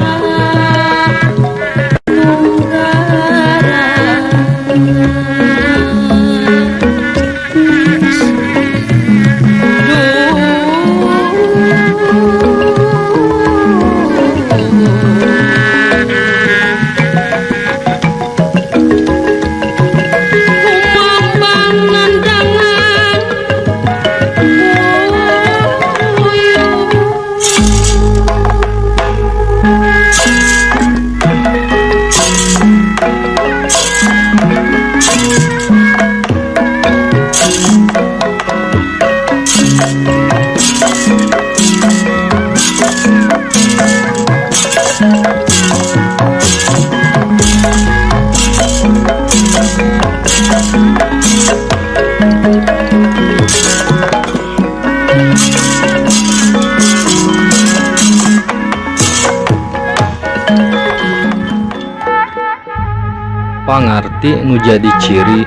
Speaker 9: pangarti nu jadi ciri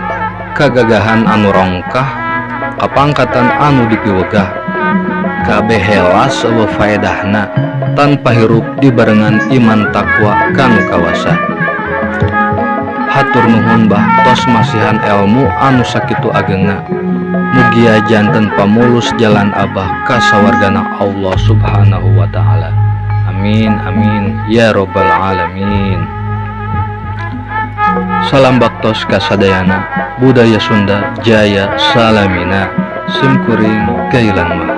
Speaker 9: kagagahan anu rongkah kapangkatan anu dipiwegah kabeh helas eueuh faedahna tanpa hirup dibarengan iman takwa kanu kawasa. Hatur nuhun Mbah tos masihan ilmu anu sakitu agengna mugi janten pamulus jalan Abah ka sawargana Allah Subhanahu wa taala. Amin amin ya robbal alamin. Salam baktos kasadayana budaya Sunda jaya salamina simkuring kailan